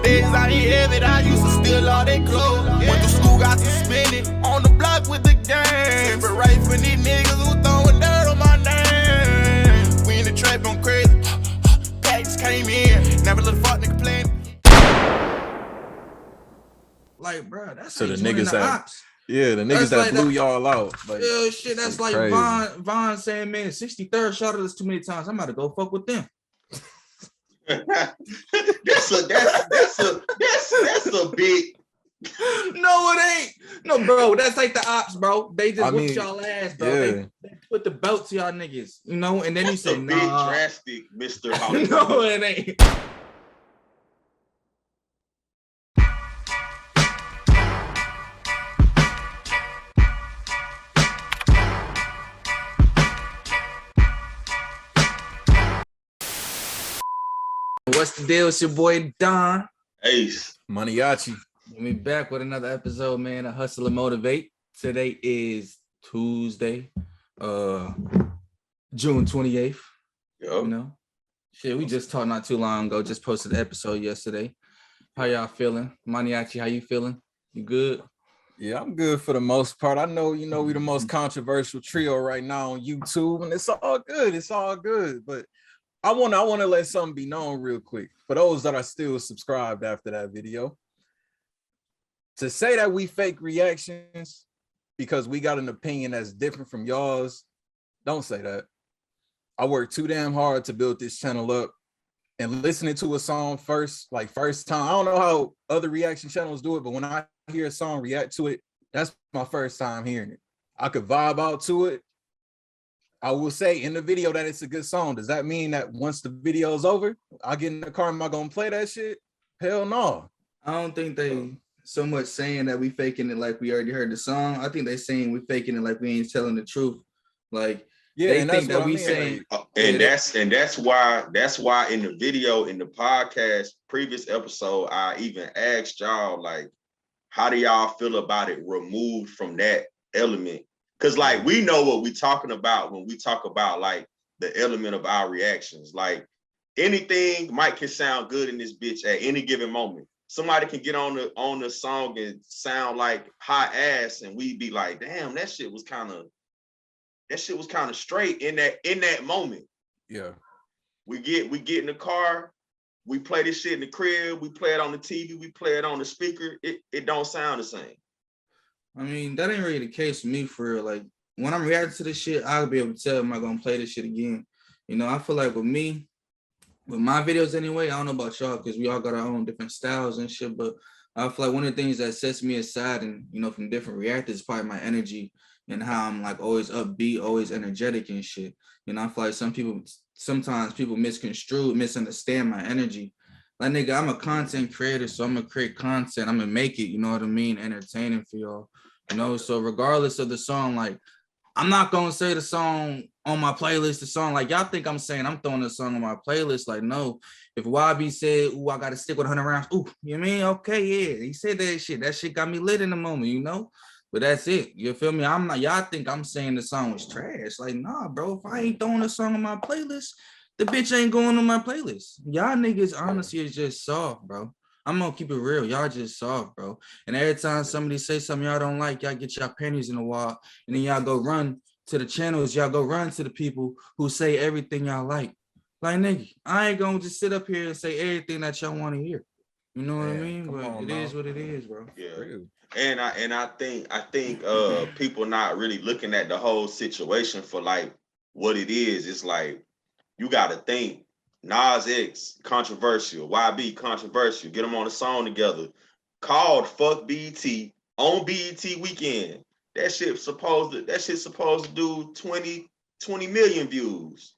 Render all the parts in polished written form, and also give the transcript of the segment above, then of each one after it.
days I ain't heavy, I used to steal all they clothes. Went to school, got suspended, on the block with the gang. But right for these niggas who throwing dirt on my name. We in the trap, I'm crazy. Packs came in, never let a fuck nigga play. Like, bro, that's so like the niggas the that, ops. yeah, the niggas that blew y'all out. Like, yeah, shit, that's like crazy. Von saying, man, 63rd shot at us too many times. I'm about to go fuck with them. that's a big. No, it ain't. No, bro, that's like the ops, bro. They just whoop y'all ass, bro. Yeah. They put the belt to y'all niggas, you know, and then that's you say, big drastic, Mr. Hollywood. No, it ain't. What's the deal? It's your boy Don. Ace. Maniachi. We back with another episode, man, of Hustle and Motivate. Today is Tuesday, June 28th. Yep. You know? Shit, we just talked not too long ago. Just posted the episode yesterday. How y'all feeling? Maniachi, how you feeling? You good? Yeah, I'm good for the most part. I know, we the most controversial trio right now on YouTube, and it's all good. It's all good. But I want to let something be known real quick for those that are still subscribed after that video. To say that we fake reactions because we got an opinion that's different from yours, don't say that. I worked too damn hard to build this channel up, and listening to a song first time. I don't know how other reaction channels do it, but when I hear a song, react to it, that's my first time hearing it. I could vibe out to it. I will say in the video that it's a good song. Does that mean that once the video is over, I get in the car, am I gonna play that shit? Hell no. I don't think they so much saying that we faking it like we already heard the song. I think they saying we faking it like we ain't telling the truth. Like, yeah, they and think that's that we mean. saying, that's why in the video, in the podcast previous episode, I even asked y'all, like, how do y'all feel about it removed from that element? Because, like, we know what we're talking about when we talk about, like, the element of our reactions. Like, anything can sound good in this bitch at any given moment. Somebody can get on the song and sound like hot ass, and we be like, damn, that shit was kind of straight in that moment. Yeah. We get in the car, we play this shit in the crib, we play it on the TV, we play it on the speaker. It don't sound the same. I mean, that ain't really the case for me, for real. Like, when I'm reacting to this shit, I'll be able to tell, am I gonna play this shit again? You know, I feel like with me, with my videos anyway, I don't know about y'all because we all got our own different styles and shit, but I feel like one of the things that sets me aside and, from different reactors is probably my energy and how I'm like always upbeat, always energetic and shit. I feel like sometimes people misunderstand my energy. Like, nigga, I'm a content creator, so I'm gonna create content. I'm gonna make it, you know what I mean, entertaining for y'all. So regardless of the song, like, I'm not gonna say the song on my playlist, the song like y'all think I'm saying I'm throwing the song on my playlist. Like, no, if YB said, ooh, I gotta stick with 100 rounds, ooh, you mean? Okay, yeah, he said that shit. That shit got me lit in the moment, But that's it. You feel me? I'm not, y'all think I'm saying the song was trash. Like, nah, bro, if I ain't throwing a song on my playlist, the bitch ain't going on my playlist. Y'all niggas honestly is just soft, bro. I'm gonna keep it real. Y'all just soft, bro. And every time somebody say something y'all don't like, y'all get y'all panties in the wall, and then y'all go run to the channels, y'all go run to the people who say everything y'all like. Like, nigga, I ain't gonna just sit up here and say everything that y'all want to hear. You know what I mean? But it is what it is, bro. Yeah. And I think people not really looking at the whole situation for like what it is. It's like, you gotta think. Nas X, controversial. YB, controversial. Get them on a song together. Called Fuck BET on BET weekend. That shit supposed to do 20 million views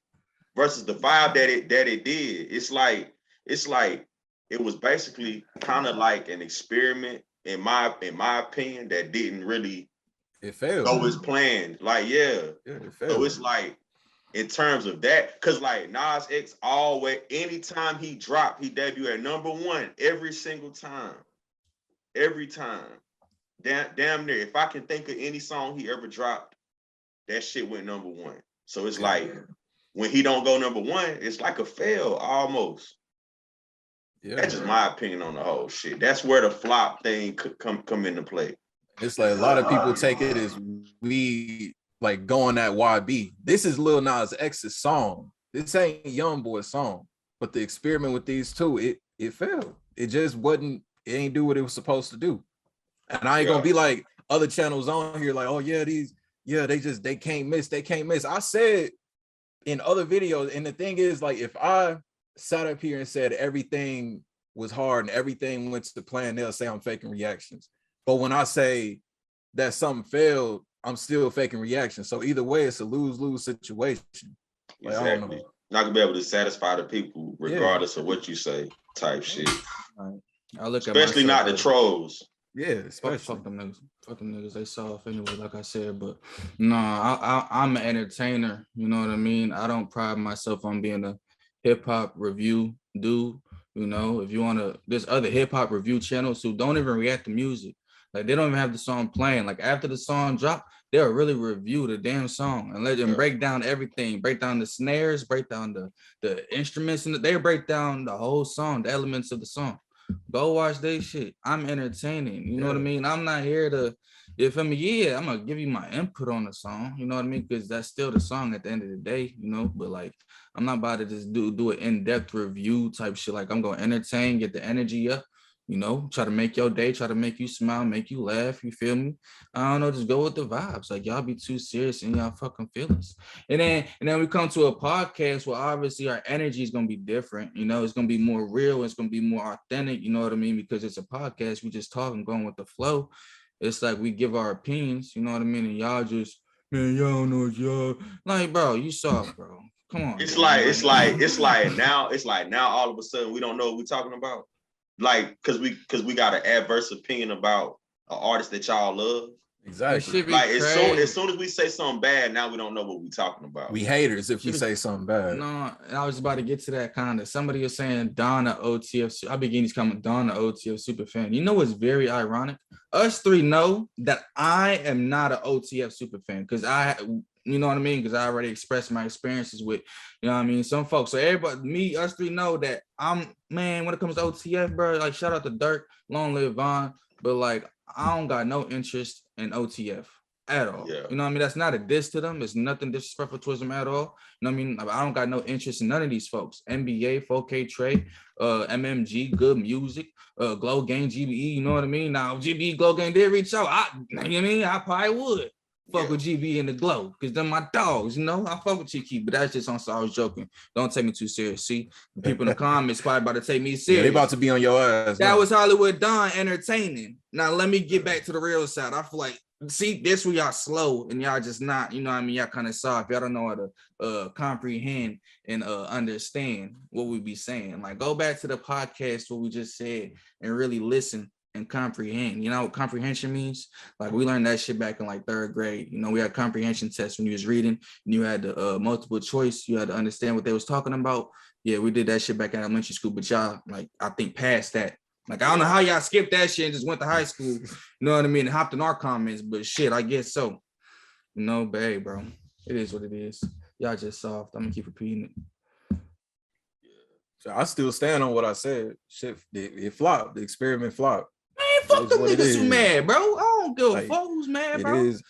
versus the 5 that it did. It's like it was basically kind of like an experiment in my opinion that didn't really go as planned. Like, it failed. So it's like, in terms of that, because like Nas X always, anytime he dropped, he debuted at #1 every single time. Every time. Damn near. If I can think of any song he ever dropped, that shit went #1. So it's like, when he don't go #1, it's like a fail almost. Yeah, That's just my opinion on the whole shit. That's where the flop thing could come into play. it's like a lot of people take it as we like going at YB. This is Lil Nas X's song. This ain't YoungBoy's song. But the experiment with these two, it failed. It just wasn't. It ain't do what it was supposed to do. And I ain't gonna be like other channels on here, like, oh yeah, they can't miss. They can't miss. I said in other videos, and the thing is, like, if I sat up here and said everything was hard and everything went to plan, they'll say I'm faking reactions. But when I say that something failed, I'm still faking reactions. So either way, it's a lose-lose situation. Like, Exactly. I don't know. Not gonna be able to satisfy the people regardless of what you say, type shit. Right. I look especially at not the trolls. Yeah, especially. Fuck them niggas. Fuck them niggas. They soft anyway, like I said. But no, I'm an entertainer. You know what I mean? I don't pride myself on being a hip hop review dude. You know, if you want to, there's other hip hop review channels who don't even react to music. Like, they don't even have the song playing. Like, after the song drop, they'll really review the damn song and let them break down everything, break down the snares, break down the instruments, and they break down the whole song, the elements of the song. Go watch they shit. I'm entertaining. You know what I mean? I'm not here to, if I'm I'm gonna give you my input on the song. You know what I mean? Because that's still the song at the end of the day, you know. But like, I'm not about to just do an in-depth review type shit. Like, I'm gonna entertain, get the energy up, you know, try to make your day, try to make you smile, make you laugh. You feel me? I don't know, just go with the vibes. Like, y'all be too serious in y'all fucking feelings. And then we come to a podcast where obviously our energy is gonna be different. You know, it's gonna be more real. It's gonna be more authentic. You know what I mean? Because it's a podcast. We just talking, going with the flow. It's like we give our opinions. You know what I mean? And y'all just, man, y'all don't know what y'all like, bro. You soft, bro. Come on. It's like now all of a sudden we don't know what we're talking about. Like, cause we got an adverse opinion about an artist that y'all love. Exactly. Like, as soon as we say something bad, now we don't know what we're talking about. We haters if we say something bad. No, I was about to get to that kind of. Somebody was saying Don, a OTF. I begin these comments. Don, a OTF super fan. You know what's very ironic? Us three know that I am not an OTF super fan because you know what I mean? Because I already expressed my experiences with, you know what I mean, some folks. So everybody, us three know that man, when it comes to OTF, bro, like, shout out to Dirk, long live Vaughn, but like, I don't got no interest in OTF at all. Yeah. You know what I mean? That's not a diss to them. It's nothing disrespectful towards them at all. You know what I mean? I don't got no interest in none of these folks. NBA, 4K Trey, MMG, good music, Glow Gang, GBE, you know what I mean? Now, GBE, Glow Gang did reach out. You know what I mean? I probably would fuck with GB and the Glow, because they're my dogs, you know. I fuck with Cheeky, but that's just on. So I was joking. Don't take me too serious. See, people in the comments probably about to take me serious. Yeah, they about to be on your ass. That was Hollywood Don entertaining. Now let me get back to the real side. I feel like, see, this where y'all slow and y'all just not, you know what I mean? Y'all kind of soft. Y'all don't know how to comprehend and understand what we be saying. Like, go back to the podcast, what we just said, and really listen and comprehend. You know what comprehension means? Like, we learned that shit back in like 3rd grade. You know, we had comprehension tests when you was reading and you had the multiple choice. You had to understand what they was talking about. Yeah, we did that shit back in elementary school, but y'all, like, I think past that. Like, I don't know how y'all skipped that shit and just went to high school. You know what I mean? And hopped in our comments, but shit, I guess so. You know, but hey, bro, it is what it is. Y'all just soft. I'm gonna keep repeating it. So I still stand on what I said. Shit, it flopped. The experiment flopped. Man, fuck them niggas who mad, bro. I don't give a fuck who's mad, bro. It is.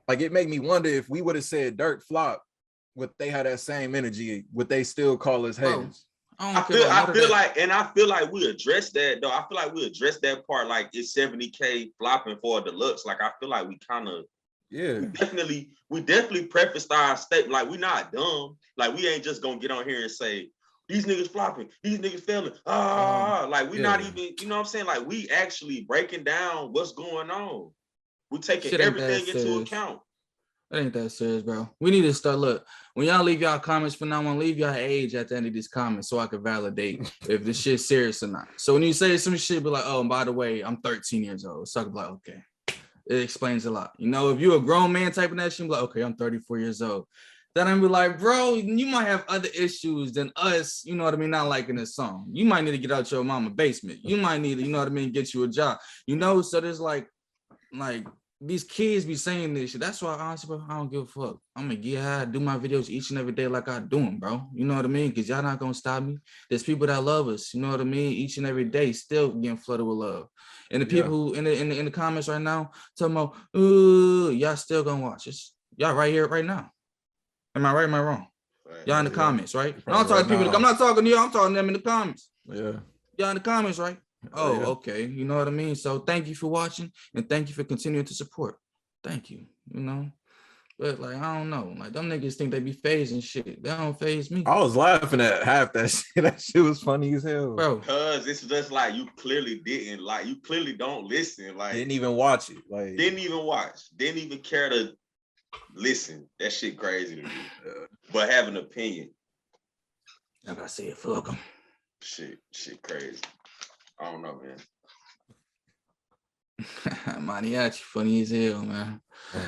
Like, it made me wonder if we would have said Dirk flop, would they have that same energy? Would they still call us haters? I feel like we addressed that though. I feel like we addressed that part. Like, it's 70K flopping for a deluxe. Like, I feel like we kind of, we definitely prefaced our statement. Like, we not dumb. Like, we ain't just gonna get on here and say these niggas flopping, these niggas failing. Like, we not even, you know what I'm saying? Like, we actually breaking down what's going on. We taking everything into account. It ain't that serious, bro. We need to start. Look, when y'all leave y'all comments for now on, leave y'all age at the end of these comments so I can validate if this shit's serious or not. So when you say some shit, be like, oh, and by the way, I'm 13 years old. So I can be like, okay. It explains a lot. You know, if you're a grown man typing that shit, be like, okay, I'm 34 years old. Then I'm be like, bro, you might have other issues than us, you know what I mean, not liking this song. You might need to get out your mama basement. You might need to, you know what I mean, get you a job. You know, so there's like these kids be saying this shit. That's why honestly, bro, I don't give a fuck. I'm gonna get high, do my videos each and every day like I do them, bro. You know what I mean? Because y'all not gonna stop me. There's people that love us. You know what I mean? Each and every day, still getting flooded with love. And the people who in the comments right now talking about, y'all still gonna watch us. Y'all right here, right now. Am I right? Am I wrong? Y'all in the comments, right? I'm not talking to people. I'm not talking to you. I'm talking to them in the comments. Yeah. Y'all in the comments, right? Oh, yeah. okay. You know what I mean? So thank you for watching and thank you for continuing to support. Thank you. You know, but like, I don't know. Like, them niggas think they be phasing shit. They don't phase me. I was laughing at half that shit. That shit was funny as hell. Bro. Because it's just like you clearly didn't, like, you clearly don't listen. Like, didn't even watch it. Like, didn't even watch. Didn't even care to listen. That shit crazy to me. But have an opinion. Like I said, fuck them. Shit crazy. I don't know, man. Mariachi funny as hell, man.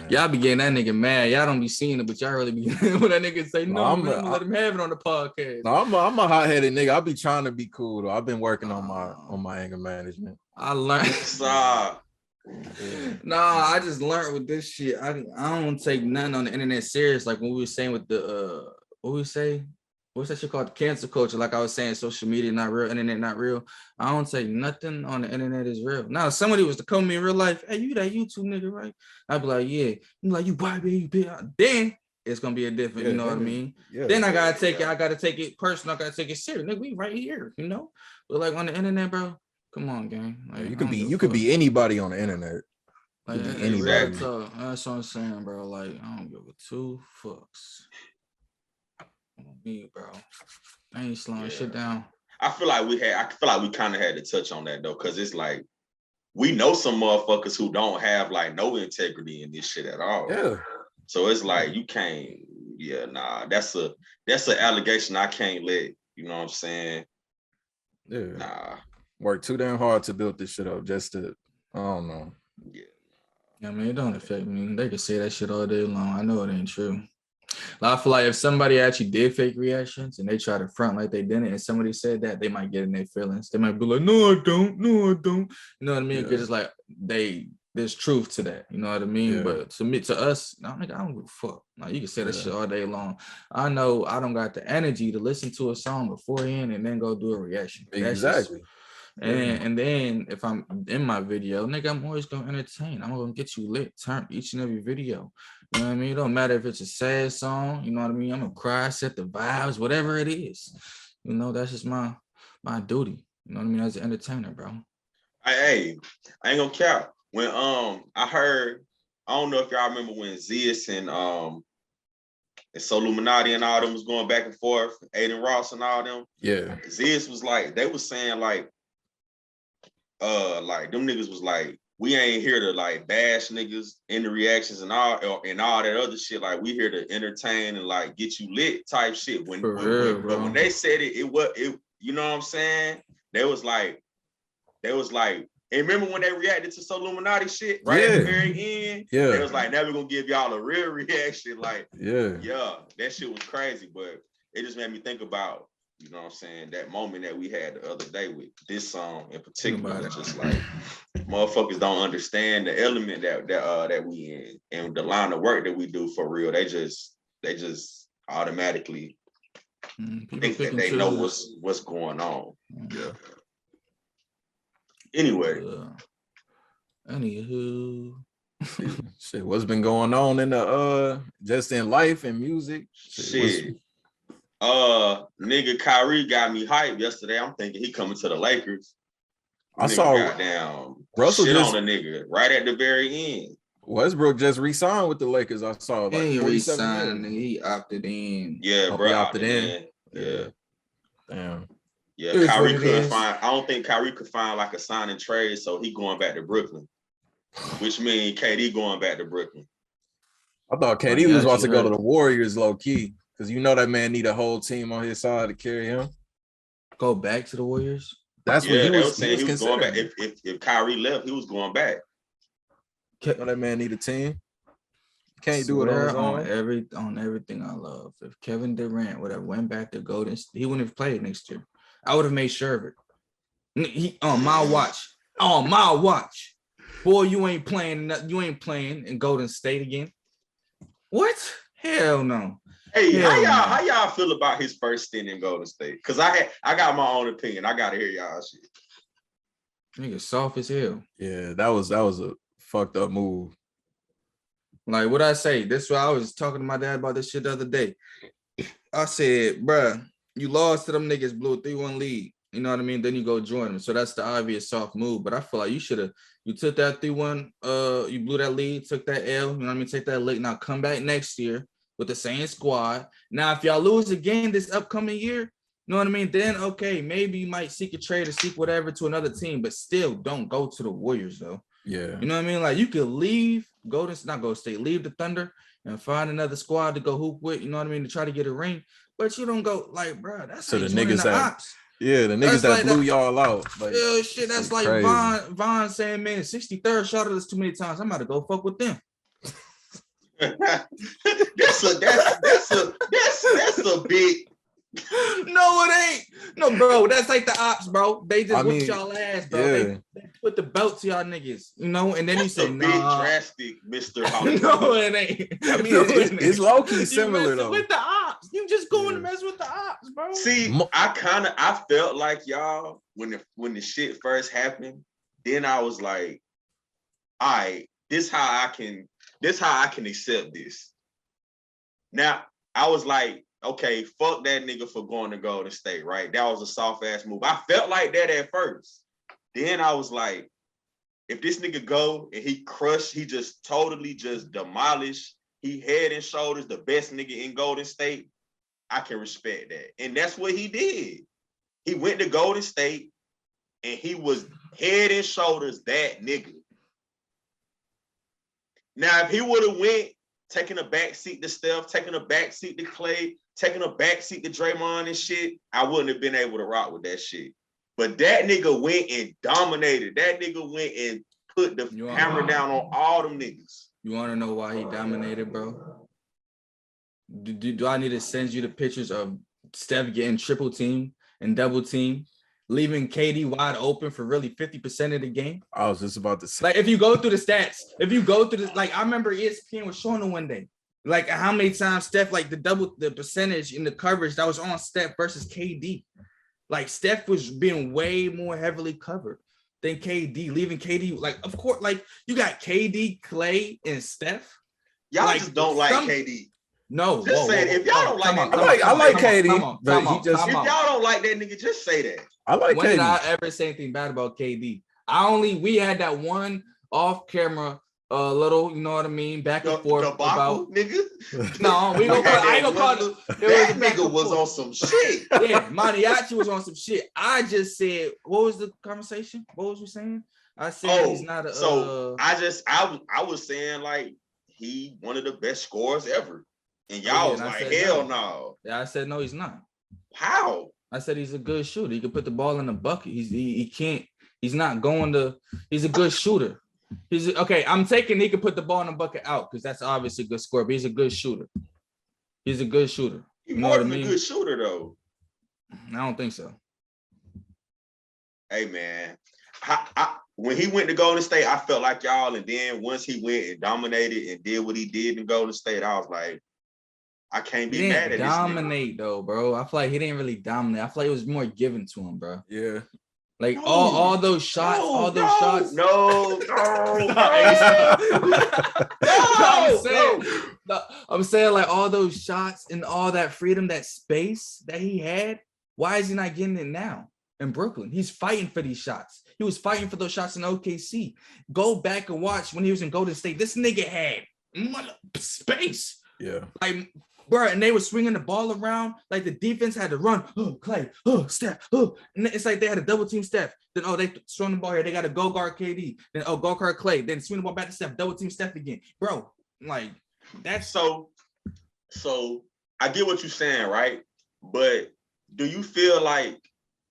Y'all be getting that nigga mad. Y'all don't be seeing it, but y'all really be when that nigga say no, I'm gonna let him have it on the podcast. No, I'm a hot-headed nigga. I be trying to be cool though. I've been working on my anger management. I learned. I just learned with this shit. I don't take nothing on the internet serious. Like when we were saying with the what we say? What's that shit called? The cancel culture. Like I was saying, social media not real, internet not real. I don't take nothing on the internet is real. Now, if somebody was to come to me in real life, hey, you that YouTube nigga, right? I'd be like, yeah. You like, you white baby, bitch. Then it's gonna be a different, you know what I mean? Yeah. Then I gotta take it. I gotta take it personal. I gotta take it serious. Nigga, we right here, you know. But like on the internet, bro, come on, gang. Like, you could be anybody on the internet. Like anybody. That's what I'm saying, bro. Like I don't give a two fucks. Me, bro. I ain't slowing shit down. I feel like we kind of had to touch on that though, because it's like we know some motherfuckers who don't have like no integrity in this shit at all. Yeah. So it's like you can't. Yeah, nah. That's an allegation I can't let. You know what I'm saying? Yeah. Nah. Work too damn hard to build this shit up just to. I don't know. Yeah, I mean, it don't affect me. They can say that shit all day long. I know it ain't true. I feel like if somebody actually did fake reactions and they try to front like they didn't, and somebody said that, they might get in their feelings. They might be like, no, I don't. You know what I mean? Because it's like there's truth to that. You know what I mean? Yeah. But to us, I don't give a fuck. Like, you can say that shit all day long. I know I don't got the energy to listen to a song beforehand and then go do a reaction. Exactly. And then if I'm in my video, nigga, I'm always gonna entertain. I'm gonna get you lit, turn each and every video. You know what I mean? It don't matter if it's a sad song, you know what I mean? I'm gonna cry, set the vibes, whatever it is. You know, that's just my duty. You know what I mean? As an entertainer, bro. Hey, I ain't gonna cap. When I heard, I don't know if y'all remember when Zeus and So Illuminati and all them was going back and forth, Aiden Ross and all them. Yeah. Zeus was like, they was saying like them niggas was like, we ain't here to like bash niggas in the reactions and all that other shit. Like we here to entertain and like get you lit type shit. But when they said it you know what I'm saying? They was like, and remember when they reacted to So Illuminati shit right at the very end? Yeah. They was like, now we're gonna give y'all a real reaction. Like, yeah, that shit was crazy. But it just made me think about, you know what I'm saying, that moment that we had the other day with this song in particular. Just like motherfuckers don't understand the element that we in and the line of work that we do for real. They just automatically think that they know what's going on. Yeah. Anyway. Anywho. Shit, what's been going on in the just in life and music? Shit. Nigga Kyrie got me hyped yesterday. I'm thinking he coming to the Lakers. I saw goddamn Russell shit just on the nigga right at the very end. Westbrook just re-signed with the Lakers. I saw like he re-signed. He opted in. Yeah, bro. He opted in. Yeah. Damn. Yeah, Kyrie couldn't find. I don't think Kyrie could find like a sign and trade, so he going back to Brooklyn, which means KD going back to Brooklyn. I thought KD was about to go to the Warriors low key, because you know that man need a whole team on his side to carry him. Go back to the Warriors. That's what he was saying. He was going back. If Kyrie left, he was going back. You know that man need a team. Can't do it on his own. On everything I love. If Kevin Durant would have went back to Golden State, he wouldn't have played next year. I would have made sure of it. He on my watch. On my watch. Boy, you ain't playing in Golden State again. What? Hell no. Hey, Hell how y'all feel about his first stint in Golden State? Because I got my own opinion. I gotta hear y'all shit. Nigga soft as hell. Yeah, that was a fucked up move. Like what I say, this is why I was talking to my dad about this shit the other day. I said, bruh, you lost to them niggas, blew a 3-1 lead. You know what I mean? Then you go join them. So that's the obvious soft move. But I feel like you took that 3-1, you blew that lead, took that L, you know what I mean? Take that lick. Now come back next year with the same squad. Now, if y'all lose again this upcoming year, you know what I mean? Then, okay, maybe you might seek a trade or seek whatever to another team, but still don't go to the Warriors, though. Yeah. You know what I mean? Like, you could leave, leave the Thunder and find another squad to go hoop with, you know what I mean, to try to get a ring. But you don't go, like, bro, that's so like the niggas the that, ops. Yeah, the niggas that blew y'all out. Like, yeah, shit, that's like crazy. Von saying, man, 63rd shot at us too many times. I'm about to go fuck with them. that's a big. No, it ain't. No, bro, that's like the ops, bro. They just whip y'all ass, bro. Yeah. They put the belt to y'all niggas, you know, and then that's you say, big drastic, Mr. Hollywood. No, it ain't. I mean, it's low-key similar, though. With the ops. You just going to mess with the ops, bro. See, I felt like y'all, when the shit first happened, then I was like, all right, this how I can accept this. Now, I was like, okay, fuck that nigga for going to Golden State, right? That was a soft ass move. I felt like that at first. Then I was like, if this nigga go and he just totally just demolished, he head and shoulders the best nigga in Golden State, I can respect that. And that's what he did. He went to Golden State and he was head and shoulders that nigga. Now, if he would have went taking a backseat to Steph, taking a backseat to Clay, taking a backseat to Draymond and shit, I wouldn't have been able to rock with that shit. But that nigga went and dominated. That nigga went and put the hammer down on all them niggas. You want to know why he dominated, bro? Do I need to send you the pictures of Steph getting triple team and double team, leaving KD wide open for really 50% of the game? I was just about to say. Like, if you go through the stats, like, I remember ESPN was showing them one day, like, how many times Steph, like, the percentage in the coverage that was on Steph versus KD. Like, Steph was being way more heavily covered than KD, leaving KD, like, of course, like, you got KD, Clay, and Steph. Y'all like, just don't like KD. No, just say if y'all don't like I like KD. If y'all don't like that nigga, just say that. I like KD. When did I ever say anything bad about KD? We had that one off camera, little, you know what I mean, back and forth about nigga. No, we don't. I ain't gonna call it. That nigga was on some shit. Yeah, Maniachi was on some shit. I just said, what was the conversation? What was you saying? I said he's not a. So I was saying like he one of the best scorers ever. And y'all was like, hell no. Yeah, I said no, he's not. How? I said he's a good shooter. He can put the ball in the bucket. He can't. He's not going to. He's a good shooter. I'm taking he can put the ball in the bucket out because that's obviously a good scorer. But he's a good shooter. He's a good shooter. He's more than a good shooter though. I don't think so. Hey man, when he went to Golden State, I felt like y'all. And then once he went and dominated and did what he did in Golden State, I was like, I can't be mad at this nigga. Dominate though, bro. I feel like he didn't really dominate. I feel like it was more given to him, bro. Yeah. Like all those shots, shots. No. I'm saying like all those shots and all that freedom, that space that he had. Why is he not getting it now in Brooklyn? He's fighting for these shots. He was fighting for those shots in OKC. Go back and watch when he was in Golden State. This nigga had space. Yeah. Like, bro, and they were swinging the ball around. Like the defense had to run. Oh, Clay. Oh, Steph. Oh, and it's like they had a double team Steph. Then they throwing the ball here. They got to go guard KD. Then go guard Clay. Then swing the ball back to Steph. Double team Steph again, bro. Like that's so. I get what you're saying, right? But do you feel like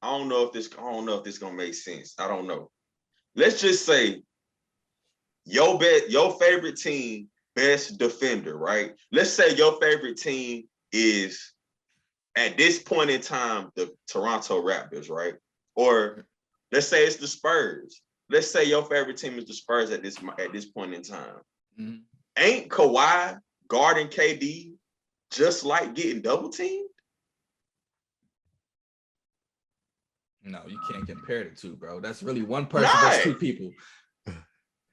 I don't know if this gonna make sense. I don't know. Let's just say your favorite team. Best defender, right? Let's say your favorite team is, at this point in time, the Toronto Raptors, right? Or let's say it's the Spurs. let's say your favorite team is the Spurs at this point in time. Mm-hmm. Ain't Kawhi guarding KD just like getting double teamed? No, you can't compare the two, bro. That's really one person. That's two people.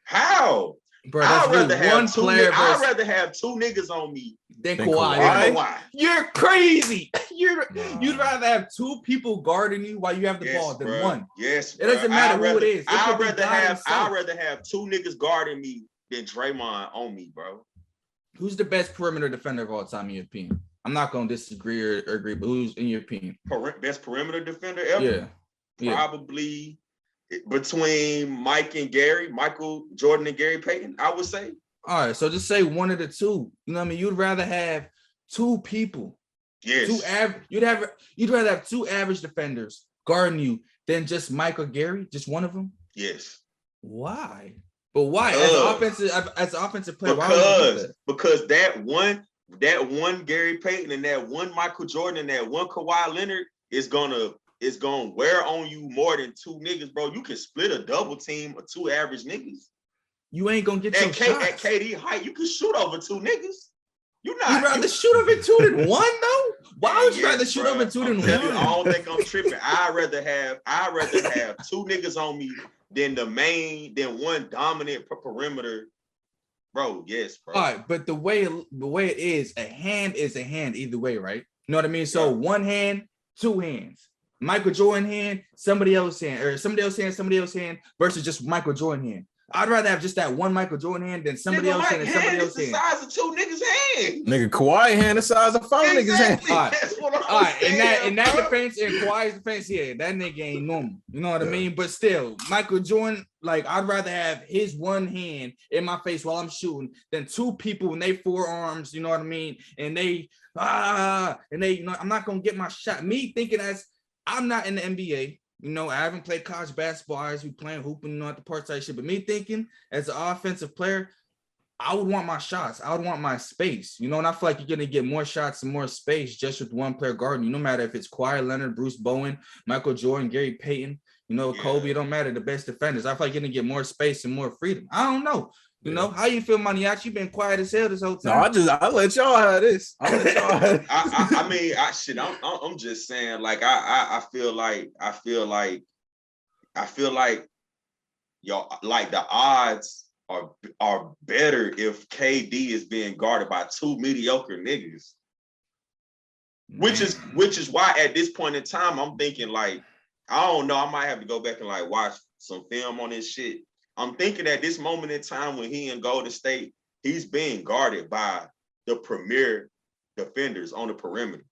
How? Bro, that's really one player. I'd rather have two niggas on me than Kawhi. You're crazy. You'd rather have two people guarding you while you have the ball than one. Yes, it doesn't matter who it is. I'd rather have two niggas guarding me than Draymond on me, bro. Who's the best perimeter defender of all time in your opinion? I'm not gonna disagree or agree, but who's in your opinion? Best perimeter defender ever? Yeah. Probably between Michael Jordan and Gary Payton, I would say. All right, so just say one of the two. You know what I mean? You'd rather have two people. Yes. You'd rather have two average defenders guarding you than just Mike or Gary, just one of them? Yes. Why? But why? As an offensive player, because that one Gary Payton and that one Michael Jordan and that one Kawhi Leonard is gonna wear on you more than two niggas, bro. You can split a double team of two average niggas. You ain't gonna get your shots. At KD height, you can shoot over two niggas. You'd rather shoot over two than one, though? Why would you rather shoot over two than one? I don't think I'm tripping. I'd rather have two niggas on me than one dominant perimeter. Bro, yes, bro. All right, but the way it is, a hand is a hand either way, right? You know what I mean? So one hand, two hands. Michael Jordan hand, somebody else hand, or somebody else hand versus just Michael Jordan hand. I'd rather have just that one Michael Jordan hand than somebody else hand and somebody else hand. The size of two niggas' hands. Nigga, Kawhi hand the size of five niggas' hands. All right. In that defense, in Kawhi's defense, that nigga ain't normal. You know what I mean? But still, Michael Jordan, like, I'd rather have his one hand in my face while I'm shooting than two people in they forearms. You know what I mean? And they, you know, I'm not gonna get my shot. Me thinking as I'm not in the NBA. You know, I haven't played college basketball as we playing hooping, you know, at the part side shit. But me thinking as an offensive player, I would want my shots. I would want my space. You know, and I feel like you're gonna get more shots and more space just with one player guarding you. No matter if it's Kawhi Leonard, Bruce Bowen, Michael Jordan, Gary Payton, you know, Kobe. It don't matter. The best defenders. I feel like you're gonna get more space and more freedom. I don't know. You know, how you feel, Maniac? You've been quiet as hell this whole time. No, I let y'all have this. I'm just saying, like, I feel like y'all, like, the odds are better if KD is being guarded by two mediocre niggas. Which is why at this point in time I'm thinking, like, I don't know, I might have to go back and like watch some film on this shit. I'm thinking at this moment in time when he in Golden State, he's being guarded by the premier defenders on the perimeter.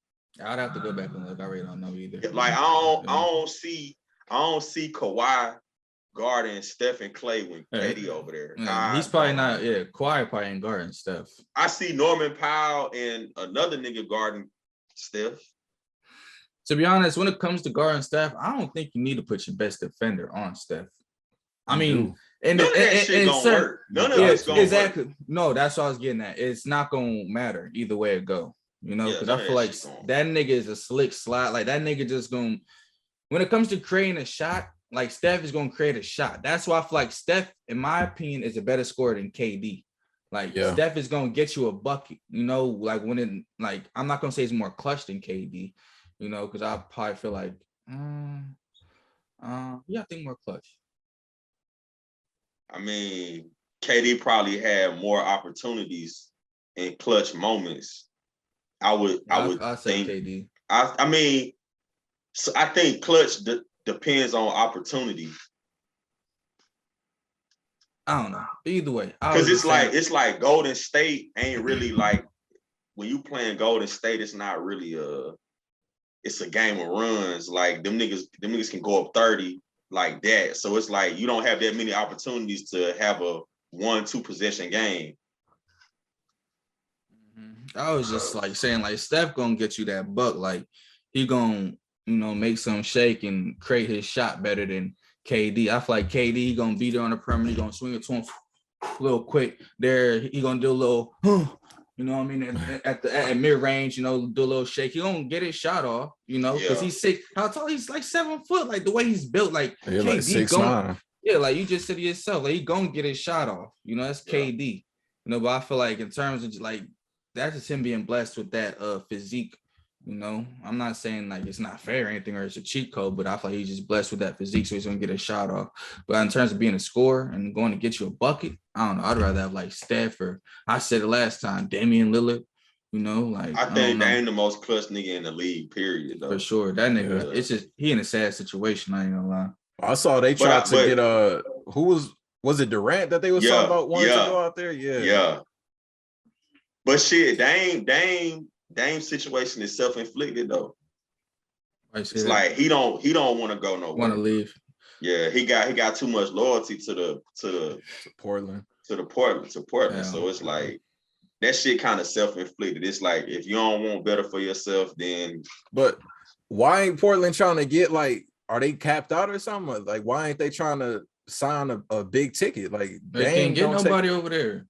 I'd have to go back and look. I really don't know either. Like, I don't see Kawhi guarding Steph and Clay when KD over there. He's probably not. Yeah, Kawhi probably ain't guarding Steph. I see Norman Powell and another nigga guarding Steph. To be honest, when it comes to guarding Steph, I don't think you need to put your best defender on Steph. I mean, none of that shit gonna work. None of it's gonna work. No, that's what I was getting at. It's not gonna matter either way it go. You know, because I feel like that nigga is a slick slot. Like, that nigga just gonna, when it comes to creating a shot, like, Steph is gonna create a shot. That's why I feel like Steph, in my opinion, is a better scorer than KD. Like, Steph is gonna get you a bucket. You know, like, when it, like, I'm not gonna say it's more clutch than KD. You know, because I probably feel like, I think more clutch. I mean, KD probably had more opportunities in clutch moments. I would say think KD. I mean, so I think clutch depends on opportunity. I don't know. Either way, because it's like Golden State ain't really like, when you playing Golden State, it's not really it's a game of runs. Like, them niggas can go up 30 like that. So it's like you don't have that many opportunities to have a 1-2 possession game. I was just like saying, like, Steph gonna get you that buck. Like, he gonna, you know, make some shake and create his shot better than KD. I feel like KD, he gonna be there on the perimeter. He gonna swing it to him a little quick. There, he gonna do a little, you know what I mean, at mid range, you know, do a little shake. He gonna get his shot off, you know, because he's 6. How tall? He's like 7 foot. Like, the way he's built, like, KD like 6'9". Yeah, like you just said to yourself, like he gonna get his shot off. You know, that's Yeah. KD. You know, but I feel like in terms of like that's just him being blessed with that physique. You know, I'm not saying like it's not fair or anything or it's a cheat code, but I feel like he's just blessed with that physique, so he's gonna get a shot off. But in terms of being a scorer and going to get you a bucket, I don't know. I'd rather have like Steph or I said it last time, Damian Lillard. You know, like I I don't think know. they ain't the most clutch nigga in the league, period, though. For sure. That nigga, Yeah. it's just he in a sad situation. I ain't gonna lie. I saw they tried to But- get who was it Durant that they was talking about wanting to go out there? Yeah. But shit, Dame situation is self-inflicted though. It's like he don't want to go nowhere. Want to leave. Yeah, he got too much loyalty to Portland. Portland. Yeah. So it's like that shit kind of self-inflicted. It's like if you don't want better for yourself, then. But why ain't Portland trying to get like? Are they capped out or something? Like why ain't they trying to sign a big ticket? Like They can't get nobody over there.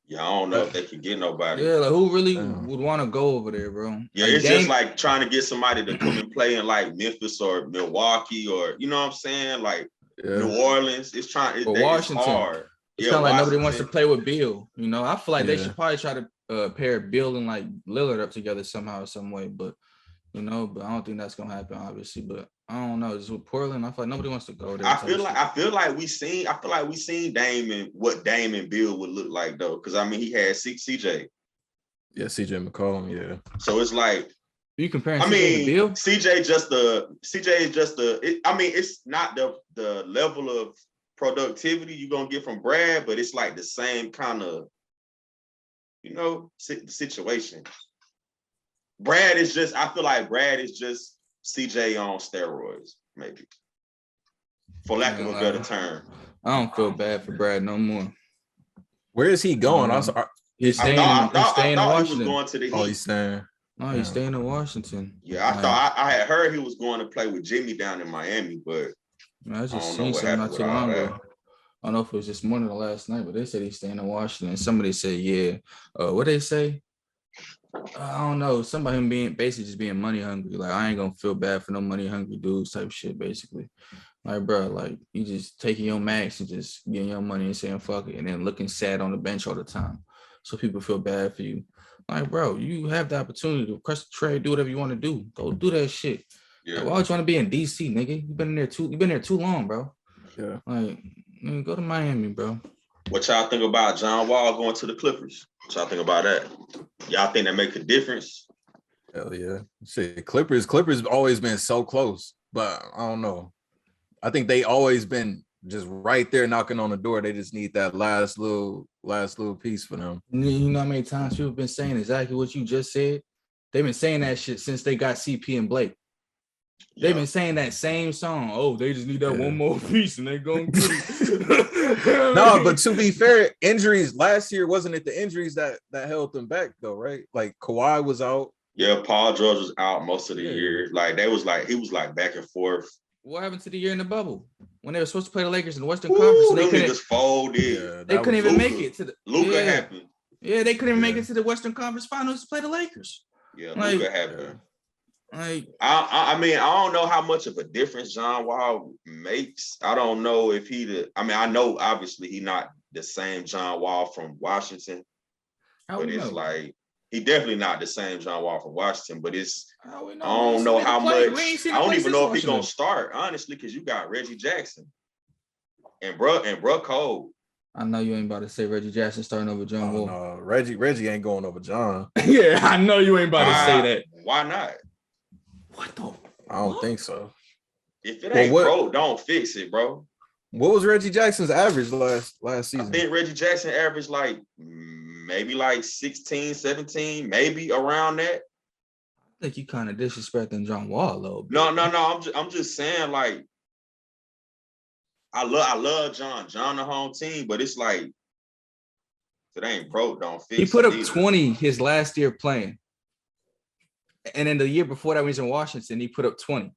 Yeah, I don't know if they can get nobody. Yeah, like who really would want to go over there, bro? Yeah, like it's just like trying to get somebody to come and play in like Memphis or Milwaukee or you know what I'm saying, like New Orleans. It's Washington. It's hard. It's kind of like nobody wants to play with Bill. You know, I feel like they should probably try to pair Bill and like Lillard up together somehow or some way, but you know, but I don't think that's gonna happen, obviously. But I don't know. Just with Portland, I feel like nobody wants to go there. I feel like we seen Dame what Dame and Bill would look like though, because I mean he had CJ. Yeah, CJ McCollum. Yeah. So it's like you comparing. CJ to Bill? CJ is just I mean, it's not the level of productivity you're gonna get from Brad, but it's like the same kind of, you know, situation. I feel like Brad is just CJ on steroids, maybe. For lack of a better term. I don't feel bad for Brad no more. Where is he going? He's staying in Washington. He was going to the Heat. Oh, he's staying. No, he's staying in Washington. Yeah, I had heard he was going to play with Jimmy down in Miami, but I just seen something not too long ago. I don't know if it was this morning or last night, but they said he's staying in Washington. Somebody said, yeah. What they say? I don't know. Somebody being basically just being money hungry. Like, I ain't gonna feel bad for no money hungry dudes type shit, basically. Like, bro, like you just taking your max and just getting your money and saying fuck it and then looking sad on the bench all the time. So people feel bad for you. Like, bro, you have the opportunity to press the trade, do whatever you want to do. Go do that shit. Yeah. Like, why would you want to be in DC, nigga? You've been there too long, bro. Yeah. Like, man, go to Miami, bro. What y'all think about John Wall going to the Clippers? What y'all think about that? Y'all think that make a difference? Hell yeah. Shit, Clippers always been so close, but I don't know. I think they always been just right there knocking on the door. They just need that last little piece for them. You know how many times people have been saying exactly what you just said? They've been saying that shit since they got CP and Blake. They've been saying that same song. Oh, they just need that one more piece and they gonna get it. No, but to be fair, injuries last year, wasn't it the injuries that held them back though, right? Like Kawhi was out. Yeah, Paul George was out most of the year. Like he was back and forth. What happened to the year in the bubble when they were supposed to play the Lakers in the Western Conference? And they couldn't folded. Yeah, they couldn't even make it to the Luka happened. Yeah, they couldn't even make it to the Western Conference Finals to play the Lakers. Yeah, Luka happened. Like, I mean, I don't know how much of a difference John Wall makes. I don't know if I know obviously he's not the same John Wall from Washington, but it's like he definitely not the same John Wall from Washington. But I don't know how much. I don't even know if he's gonna start honestly, because you got Reggie Jackson and Bruh Cole. I know you ain't about to say Reggie Jackson starting over John Wall. No, Reggie ain't going over John. Yeah, I know you ain't about to say that. Why not? What the? I don't think so. If it ain't broke, don't fix it, bro. What was Reggie Jackson's average last season? I think Reggie Jackson averaged maybe 16, 17, maybe around that. I think you kind of disrespecting John Wall a little bit. No. I'm just saying, like, I love John the home team, but it's like if it ain't broke, don't fix it. He put up 20 his last year playing. And then the year before that, when he was in Washington, he put up 20.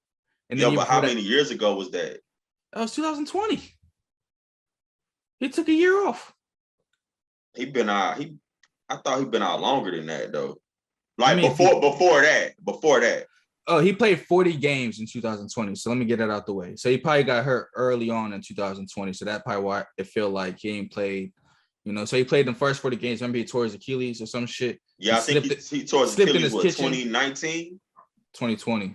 And then but how many years ago was that? That was 2020. He took a year off. He been out. I thought he'd been out longer than that though. Like before that. Oh, he played 40 games in 2020. So let me get that out the way. So he probably got hurt early on in 2020. So that probably why it feel like he ain't played. So he played the first 40 games. Remember he tore his Achilles or some shit. Yeah, I think he tore his Achilles, 2019? 2020.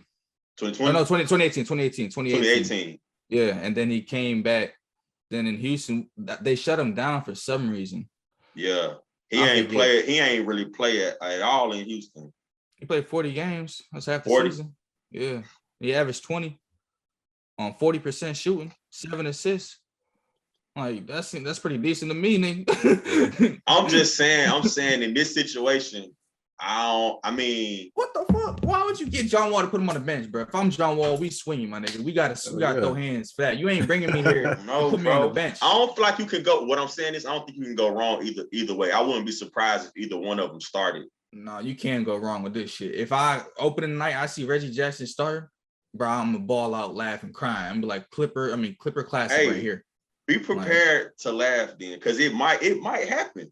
2020? Oh, no, 2018. Yeah, and then he came back. Then in Houston, they shut him down for some reason. Yeah, he ain't really play at all in Houston. He played 40 games. That's half the season. Yeah, he averaged 20 on 40% shooting, 7 assists. Like that's pretty decent to me, nigga. I'm just saying in this situation, what the fuck? Why would you get John Wall to put him on the bench, bro? If I'm John Wall, we swinging, my nigga. We gotta throw hands for that. You ain't bringing me here. No, put me on the bench. I don't feel like you can go. What I'm saying is, I don't think you can go wrong either way. I wouldn't be surprised if either one of them started. No, you can't go wrong with this shit. If I open the night, I see Reggie Jackson start, bro, I'm gonna ball out, laughing, crying. I'm like Clipper classic right here. Be prepared to laugh then, because it might happen.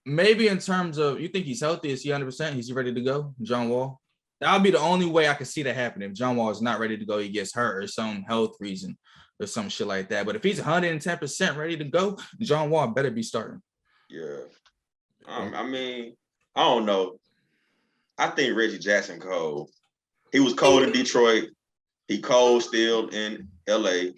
Maybe in terms of, you think he's healthy? Is he 100%? Is he ready to go, John Wall? That would be the only way I could see that happening. If John Wall is not ready to go, he gets hurt or some health reason or some shit like that. But if he's 110% ready to go, John Wall better be starting. Yeah. I don't know. I think Reggie Jackson cold. He was cold in Detroit. He cold still in LA.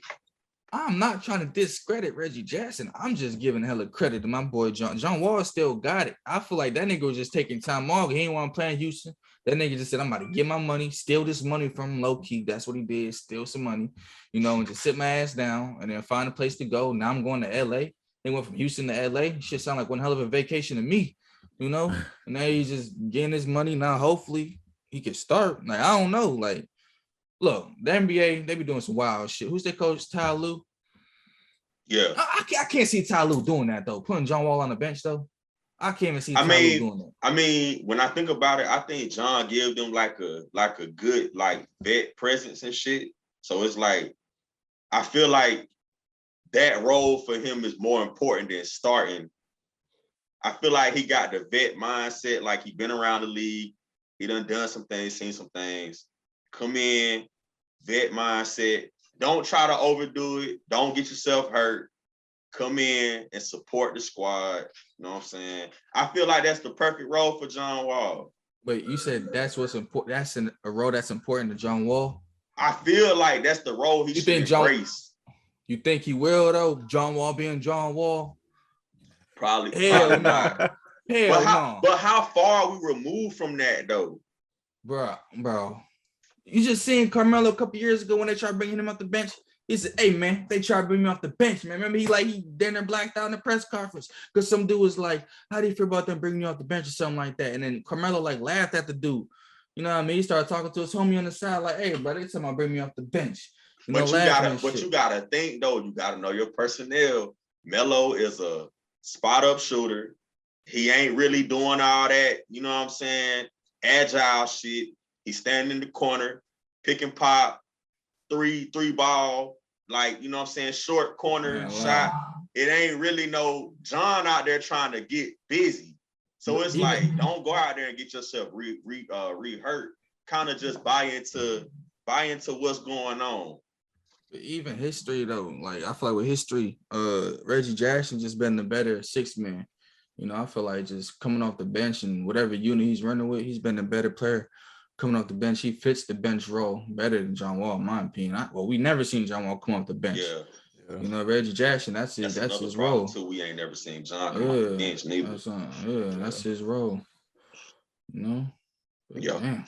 I'm not trying to discredit Reggie Jackson. I'm just giving hella credit to my boy John. John Wall still got it. I feel like that nigga was just taking time off. He ain't want to play in Houston. That nigga just said, I'm about to get my money, steal this money from him low key. That's what he did, steal some money, and just sit my ass down and then find a place to go. Now I'm going to LA. He went from Houston to LA. Shit sound like one hell of a vacation to me, And now he's just getting his money. Now hopefully he can start. Like, I don't know. Like, look, the NBA, they be doing some wild shit. Who's their coach? Ty Lue? Yeah. I can't see Ty Lue doing that, though. Putting John Wall on the bench, though. I can't even see Ty Lue doing that. When I think about it, I think John gave them like a good vet presence and shit. So it's like, I feel like that role for him is more important than starting. I feel like he got the vet mindset, like he been around the league. He done some things, seen some things. Come in, vet mindset. Don't try to overdo it. Don't get yourself hurt. Come in and support the squad. You know what I'm saying? I feel like that's the perfect role for John Wall. But you said that's what's important. That's a role that's important to John Wall. I feel like that's the role he should embrace. You think he will, though? John Wall being John Wall? Probably. Hell no. But how far are we removed from that, though? Bro. You just seen Carmelo a couple years ago when they tried bringing him off the bench. He said, hey, man, they tried to bring me off the bench, man. Remember, he dinner blacked out in the press conference because some dude was like, how do you feel about them bringing you off the bench or something like that? And then Carmelo, laughed at the dude. You know what I mean? He started talking to his homie on the side like, hey, bro, they talking about bring me off the bench. You gotta think, though. You got to know your personnel. Melo is a spot-up shooter. He ain't really doing all that, you know what I'm saying, agile shit. He's standing in the corner, pick and pop, three ball, you know what I'm saying, short corner shot. It ain't really no John out there trying to get busy. So it's don't go out there and get yourself re-hurt. Kind of just buy into what's going on. But even history, though, I feel like with history, Reggie Jackson just been the better sixth man. I feel like just coming off the bench and whatever unit he's running with, he's been the better player. Coming off the bench, he fits the bench role better than John Wall, in my opinion. We never seen John Wall come off the bench. Yeah. Reggie Jackson, that's his role. Too. We ain't never seen John come off the bench neither. That's his role. But, yeah. Damn.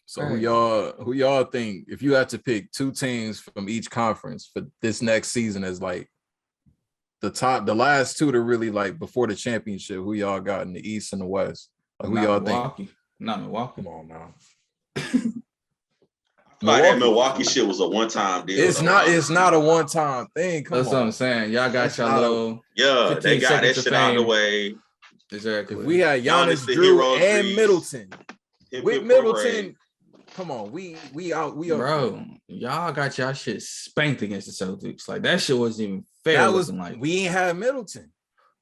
So who y'all think, if you had to pick two teams from each conference for this next season as the last two to really before the championship, who y'all got in the East and the West? Who y'all think? Not Milwaukee. Come on now. That Milwaukee shit was a one-time deal. It's not a one-time thing. That's what I'm saying. Y'all got y'all little. Yeah, they got that shit out of the way. Exactly. If we had Giannis, Drew, and Middleton. With Middleton, come on, we are. Bro, y'all got y'all shit spanked against the Celtics. That shit wasn't even fair. We ain't have Middleton.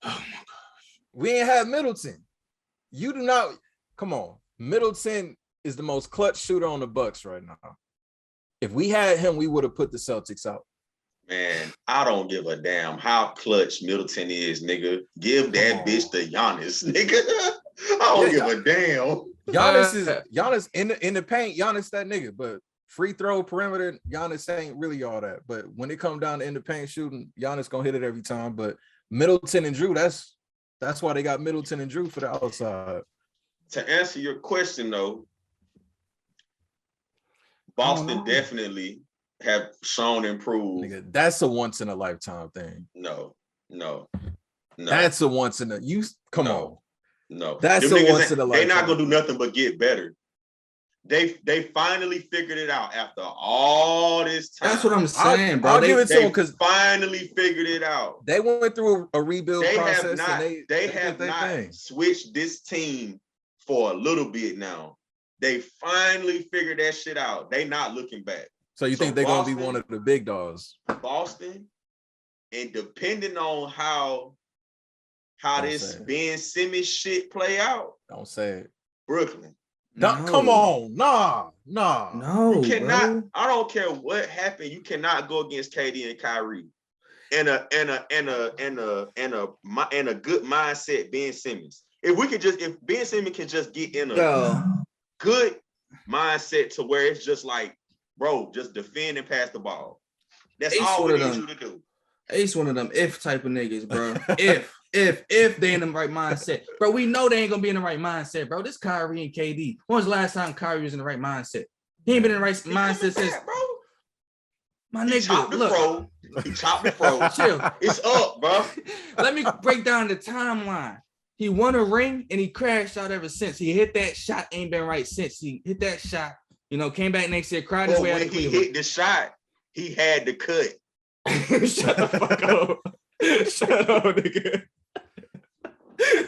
Oh my gosh. We ain't have Middleton. You do not. Come on, Middleton is the most clutch shooter on the Bucks right now. If we had him, we would have put the Celtics out. Man, I don't give a damn how clutch Middleton is, nigga. Give that bitch to Giannis, nigga. I don't give a damn. Giannis in the paint. Giannis that nigga, but free throw perimeter, Giannis ain't really all that. But when it come down to in the paint shooting, Giannis gonna hit it every time. But Middleton and Drew, that's why they got Middleton and Drew for the outside. To answer your question though, Boston definitely have shown improved. Nigga, that's a once in a lifetime thing. No. That's a once in a come on. No. That's a once in a lifetime. They're not gonna do nothing but get better. They finally figured it out after all this time. That's what I'm saying, bro. I'll give it to them because finally figured it out. They went through a rebuild process. They have not switched this team for a little bit now. They finally figured that shit out. They not looking back. So you think they're gonna be one of the big dogs? Boston, and depending on how this Ben Simmons shit play out, don't say it. Brooklyn. No. Come on, nah. No, you cannot. bro. I don't care what happened. You cannot go against KD and Kyrie, and a good mindset. Ben Simmons. If Ben Simmons can just get in a good mindset to where it's just like, bro, just defend and pass the ball. That's all we need you to do. Ace one of them if type of niggas, bro. if they in the right mindset. Bro, we know they ain't gonna be in the right mindset, bro. This Kyrie and KD. When was the last time Kyrie was in the right mindset? He ain't been in the right mindset since, bro. My nigga, look. He chopped the pro. Chill. It's up, bro. Let me break down the timeline. He won a ring and he crashed out ever since. He hit that shot, ain't been right since. He hit that shot, came back next year, cried his way out of Cleveland. When he hit the shot, he had to cut. Shut the fuck up. Shut up, nigga.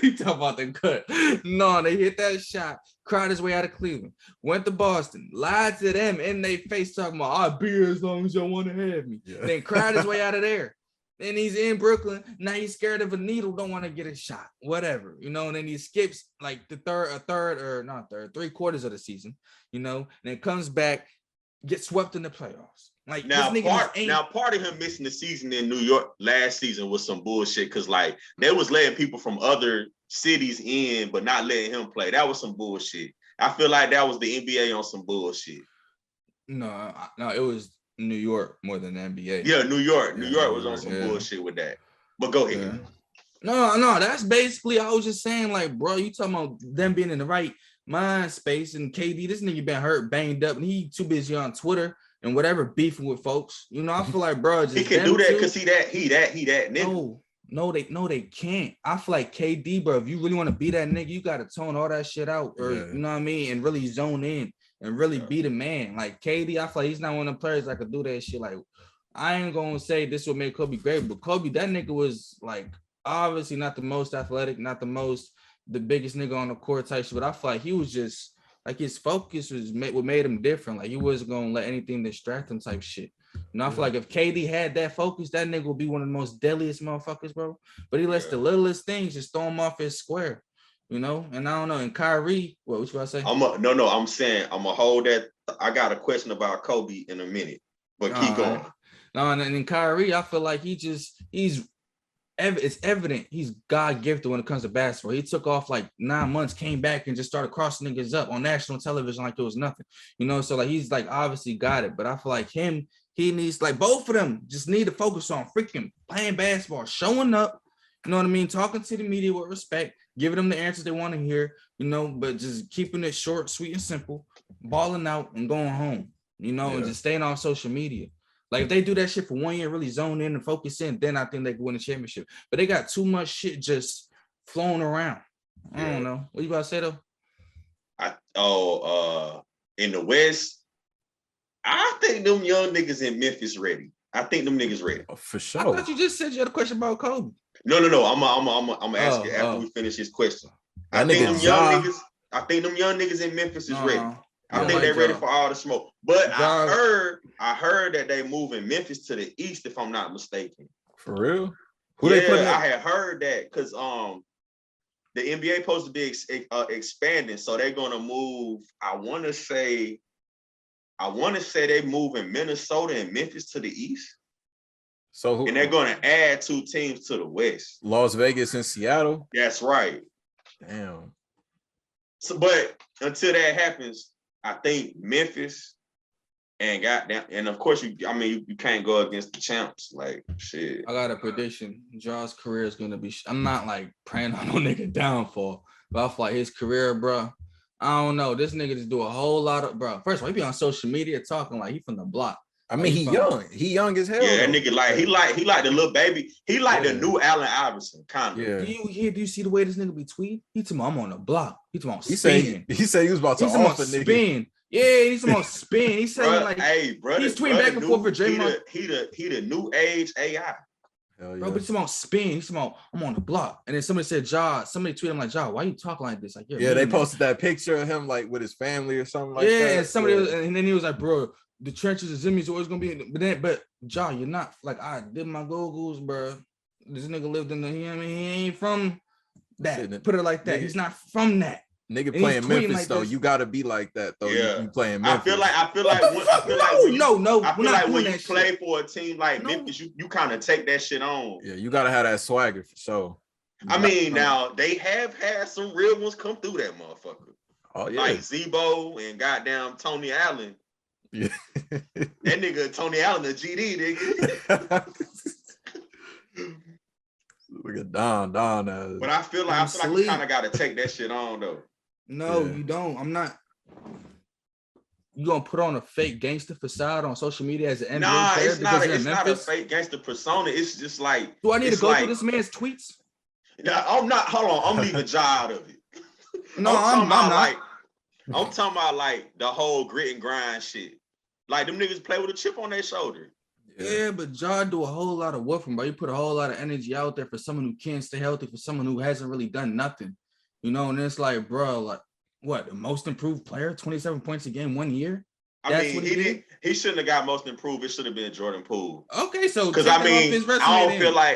He talking about the cut. No, they hit that shot, cried his way out of Cleveland, went to Boston, lied to them in their face, talking about, I'll be here as long as y'all want to have me. Yeah. Then cried his way out of there. Then he's in Brooklyn. Now he's scared of a needle, don't want to get a shot, whatever, and then he skips like the three quarters of the season, and then comes back, gets swept in the playoffs. Like part of him missing the season in New York last season was some bullshit because like they was letting people from other cities in, but not letting him play. That was some bullshit. I feel like that was the NBA on some bullshit. No, it was New York more than the NBA. Yeah, New York was on some bullshit with that. But go ahead. Yeah. No, that's basically I was just saying, like, bro, you talking about them being in the right mind space and KD, this nigga been hurt, banged up, and he too busy on Twitter and whatever beefing with folks. I feel like, bro, just he can do that because he that nigga. No, they can't. I feel like KD, bro, if you really want to be that nigga, you gotta tone all that shit out, or you know what I mean, and really zone in and really be the man. Like KD, I feel like he's not one of the players that could do that shit. Like, I ain't gonna say this would make Kobe great, but Kobe, that nigga was like obviously not the most athletic, not the biggest nigga on the court type shit, but I feel like he was just like his focus was what made him different. Like he wasn't gonna let anything distract him type shit. I feel like if KD had that focus, that nigga would be one of the most deadliest motherfuckers, bro. But he lets the littlest things just throw him off his square, And I don't know. And Kyrie, what you about to say? I'm saying I'm gonna hold that. I got a question about Kobe in a minute, but keep going. No, and then Kyrie, I feel like it's evident he's God gifted when it comes to basketball. He took off like 9 months, came back and just started crossing niggas up on national television like there was nothing, So like he's like obviously got it, but I feel like he needs, like, both of them just need to focus on freaking playing basketball, showing up, you know what I mean, talking to the media with respect, giving them the answers they want to hear, but just keeping it short, sweet, and simple, balling out and going home, and just staying off social media. Like, if they do that shit for 1 year, really zone in and focus in, then I think they can win a championship. But they got too much shit just flowing around. I don't know. What you about to say, though? In the West, I think them young niggas in Memphis ready. I think them niggas ready. Oh, for sure. I thought you just said you had a question about Kobe. No. I'm gonna ask you after we finish this question. I think them young niggas in Memphis is ready. I think they're ready for all the smoke. But I heard that they moving Memphis to the east, if I'm not mistaken. For real? Who they putting? I had heard that because the NBA supposed to be expanding, so they're gonna move. I want to say they moving Minnesota and Memphis to the east. So and they're gonna add 2 teams to the west. Las Vegas and Seattle. That's right. Damn. So, but until that happens, I think Memphis and goddamn, and of course you can't go against the champs. Like shit. I got a prediction. Ja's career is gonna be. I'm not like praying on no nigga downfall, but I feel like his career, bro. I don't know. This nigga just do a whole lot of, bro. First of all, he be on social media talking like he from the block. I mean, he young. He young as hell. Yeah, that nigga he like the little baby. He like the new Allen Iverson, kind of. Yeah. Do you see the way this nigga be tweet? He talking about I'm on the block. He talking about spin. He said he was about to off a nigga. Spin. Yeah, he's talking about spin. He said like, hey, brother, he's tweeting back and forth for Draymond. He the new age AI. Hell yeah. Bro, but he's talking about spin. He's talking about I'm on the block. And then somebody said, somebody tweeted him like, why you talking like this? Like, yeah, they posted that picture of him like with his family or something like that. Yeah, and somebody was, and then he was like, bro, the trenches of Zimmy's always gonna be, but Ja, you're not like I did my Googles, bro. This nigga lived in he ain't from that. Put it like that. He's not from that. Nigga playing Memphis like though, you gotta be like that though. Yeah. You playing Memphis. I feel like when you play for a team like Memphis, you kind of take that shit on. Yeah, you gotta have that swagger for sure. I mean, now they have had some real ones come through that motherfucker. Oh yeah, like Zebo and goddamn Tony Allen. Yeah, that nigga Tony Allen, the GD nigga. Look at Don. But I feel like you kind of got to take that shit on though. No, you don't. I'm not. You gonna put on a fake gangster facade on social media as an NBA player? It's not a fake gangster persona. It's just like. Do I need to go through this man's tweets? I'm not. Hold on. I'm leaving Ja out of it. No, I'm not. I'm talking about like the whole grit and grind shit. Like them niggas play with a chip on their shoulder. Yeah, but Ja do a whole lot of work from, bro. You put a whole lot of energy out there for someone who can't stay healthy, for someone who hasn't really done nothing. You know, and it's like, bro, like what, the most improved player, 27 points a game 1 year? He shouldn't have got most improved. It should have been Jordan Poole. Okay, so because I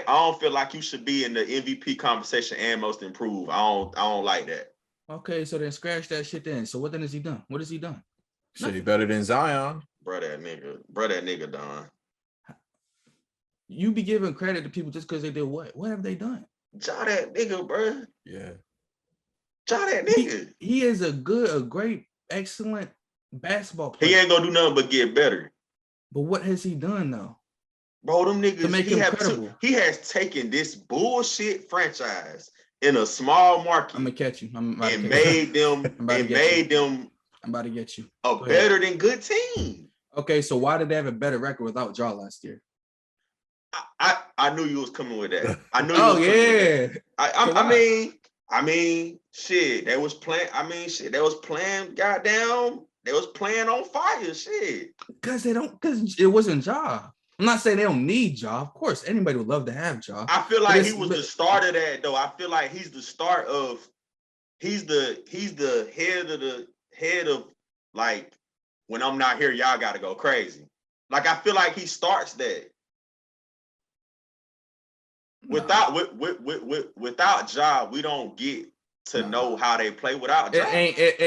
don't feel like you should be in the MVP conversation and most improved. I don't like that. Okay, so then scratch that shit then. So what then has he done? What has he done? Should he better than Zion? Bro, that nigga done. You be giving credit to people just because they did what? What have they done? Ja that nigga, bro. Yeah. Ja that nigga. He is a great, excellent basketball player. He ain't gonna do nothing but get better. But what has he done though? Bro, them niggas, to make him credible. He has taken this bullshit franchise in a small market. I'm gonna catch you. I'm about to get you. A better than good team. Okay, so why did they have a better record without Ja last year? I knew you was coming with that. I knew. I mean, shit. They was playing. They was playing. Goddamn, they was playing on fire. Shit. Because it wasn't Ja. I'm not saying they don't need Ja. Of course, anybody would love to have Ja. I feel like he was the start of that, though. I feel like he's the start of. He's the head of like, when I'm not here, y'all got to go crazy. Like I feel like he starts that. Without Ja, we don't get to know how they play without Ja.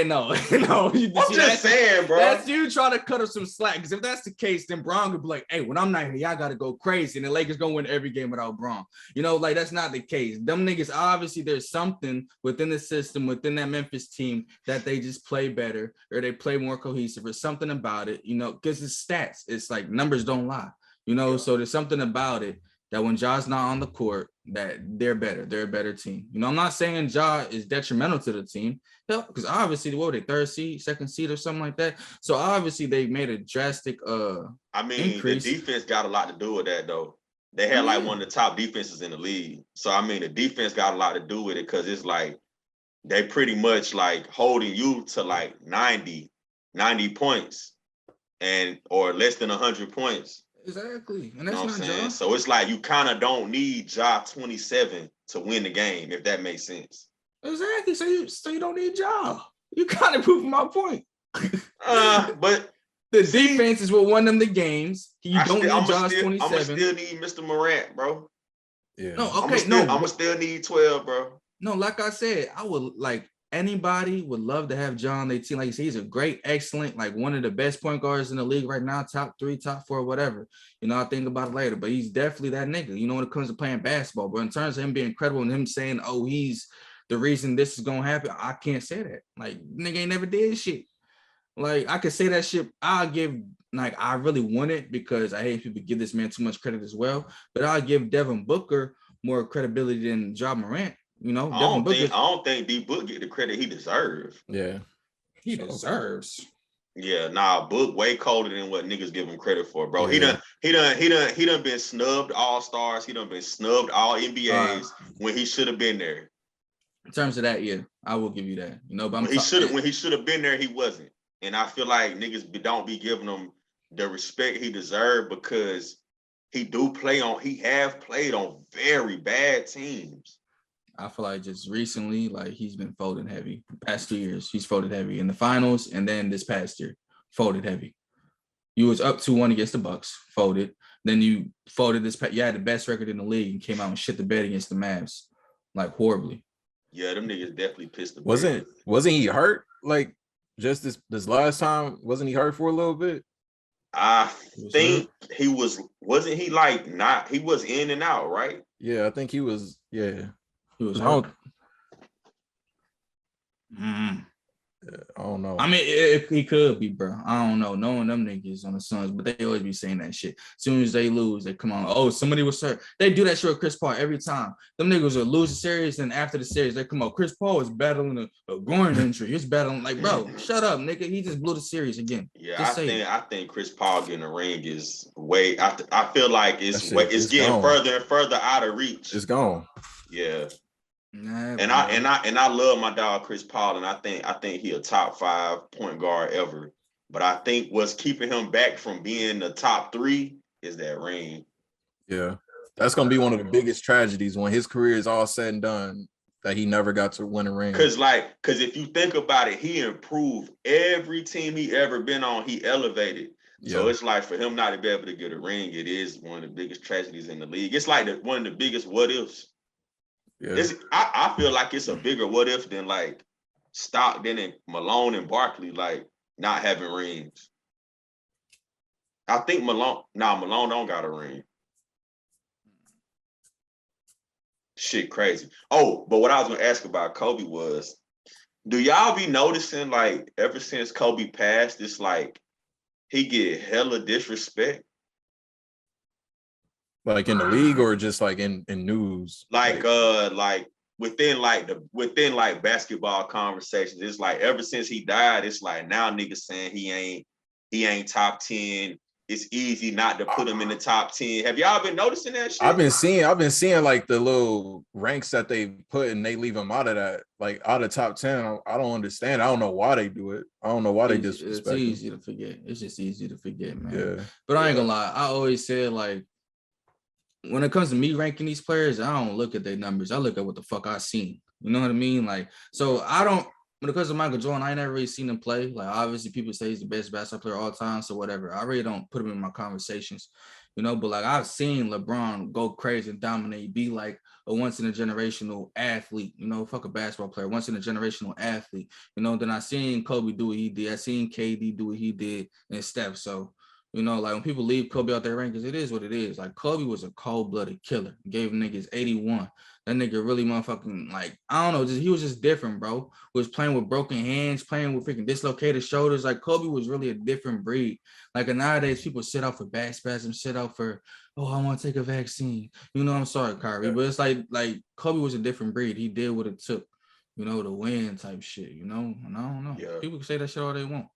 No. I'm just saying, bro. That's you trying to cut us some slack. Because if that's the case, then Bron would be like, hey, when I'm not here, y'all got to go crazy. And the Lakers going to win every game without Bron. You know, like that's not the case. Them niggas, obviously, there's something within the system, within that Memphis team that they just play better or they play more cohesive or something about it, you know, because it's stats. It's like numbers don't lie, you know, so there's something about it that when Ja's not on the court, that they're better. They're a better team. You know, I'm not saying Ja is detrimental to the team, because obviously, what were they, third seed, second seed, or something like that? So obviously, they made a drastic increase. The defense got a lot to do with that, though. They had like one of the top defenses in the league. So I mean, the defense got a lot to do with it because it's like they pretty much like holding you to like 90 points or less than 100 points. Exactly. And that's not Ja. So it's like you kind of don't need Ja 27 to win the game, if that makes sense. Exactly. So you don't need Ja. You kind of proving my point. But the defense is what won them the games. You don't need Ja's 27. I'ma still need Mr. Morant, bro. Yeah. No, okay, I'ma still need 12, bro. No, like I said, I would like anybody would love to have John on their team. Like you said, he's a great, excellent, like one of the best point guards in the league right now, top 3, top 4, whatever. You know, I'll think about it later, but he's definitely that nigga, you know, when it comes to playing basketball. But in terms of him being credible and him saying, oh, he's the reason this is gonna happen, I can't say that. Like, nigga ain't never did shit. Like, I could say that shit. I'll give, like, I really want it because I hate people give this man too much credit as well. But I'll give Devin Booker more credibility than Ja Morant. You know, I Devin don't Booker. think D Book get the credit he deserves. Yeah. He deserves. Yeah, nah, Book way colder than what niggas give him credit for, bro. Yeah. He done been snubbed all stars. He done been snubbed all NBAs when he should have been there. In terms of that, yeah, I will give you that. You know, but when he should have been there, he wasn't. And I feel like niggas don't be giving him the respect he deserved because he have played on very bad teams. I feel like just recently, like he's been folding heavy. The past 2 years, he's folded heavy in the finals, and then this past year, folded heavy. You was up 2-1 against the Bucks, folded. Then you folded this. You had the best record in the league and came out and shit the bed against the Mavs, like horribly. Yeah, them niggas definitely pissed the bed. Wasn't he hurt? Like just this last time, wasn't he hurt for a little bit? I think he was. Wasn't he like not? He was in and out, right? Yeah, I think he was. Yeah. He was hurt. I don't know. I mean, he could be, bro. I don't know. Knowing them niggas on the Suns, but they always be saying that shit. As soon as they lose, they come on. Oh, somebody was hurt. They do that shit with Chris Paul every time. Them niggas will lose the series, and after the series, they come on. Chris Paul is battling a groin injury. He's battling like, bro, shut up, nigga. He just blew the series again. Yeah, I think Chris Paul getting a ring is way. I feel like it's getting gone. Further and further out of reach. It's gone. Yeah. Nah, and I love my dog Chris Paul, and I think he a top 5 point guard ever. But I think what's keeping him back from being the top 3 is that ring. Yeah, that's gonna be one of the biggest tragedies when his career is all said and done, that he never got to win a ring. Because if you think about it, he improved every team he ever been on. He elevated. Yeah. So it's like for him not to be able to get a ring, it is one of the biggest tragedies in the league. It's like one of the biggest what ifs. Yeah. I feel like it's a bigger what if than like Stockton and Malone and Barkley like not having rings. I think Malone don't got a ring. Shit crazy. Oh, but what I was gonna ask about Kobe was, do y'all be noticing like ever since Kobe passed, it's like he get hella disrespect? Like in the league or just like in news? Like within basketball conversations, it's like ever since he died, it's like now niggas saying he ain't top 10. It's easy not to put him in the top 10. Have y'all been noticing that shit? I've been seeing like the little ranks that they put and they leave him out of that, like out of top 10. I don't understand. I don't know why they do it. I don't know why they disrespect. It's easy to forget. It's just easy to forget, man. Yeah. But I ain't gonna lie. I always said like, when it comes to me ranking these players, I don't look at their numbers. I look at what the fuck I seen. You know what I mean? Like, so I don't, when it comes to Michael Jordan, I ain't never really seen him play. Like, obviously people say he's the best basketball player of all time, so whatever. I really don't put him in my conversations, you know, but like I've seen LeBron go crazy and dominate, be like a once-in-a-generational athlete, you know, fuck a basketball player, once-in-a-generational athlete, you know. Then I seen Kobe do what he did. I seen KD do what he did and Steph, so you know, like when people leave Kobe out their rankings, it is what it is. Like Kobe was a cold-blooded killer. Gave niggas 81. That nigga really motherfucking like, I don't know, he was just different, bro. Was playing with broken hands, playing with freaking dislocated shoulders. Like Kobe was really a different breed. Like nowadays, people sit out for back spasms, sit out for, oh, I want to take a vaccine. You know, I'm sorry, Kyrie, but it's like Kobe was a different breed. He did what it took, you know, to win type shit. You know, and I don't know. Yeah. People can say that shit all they want.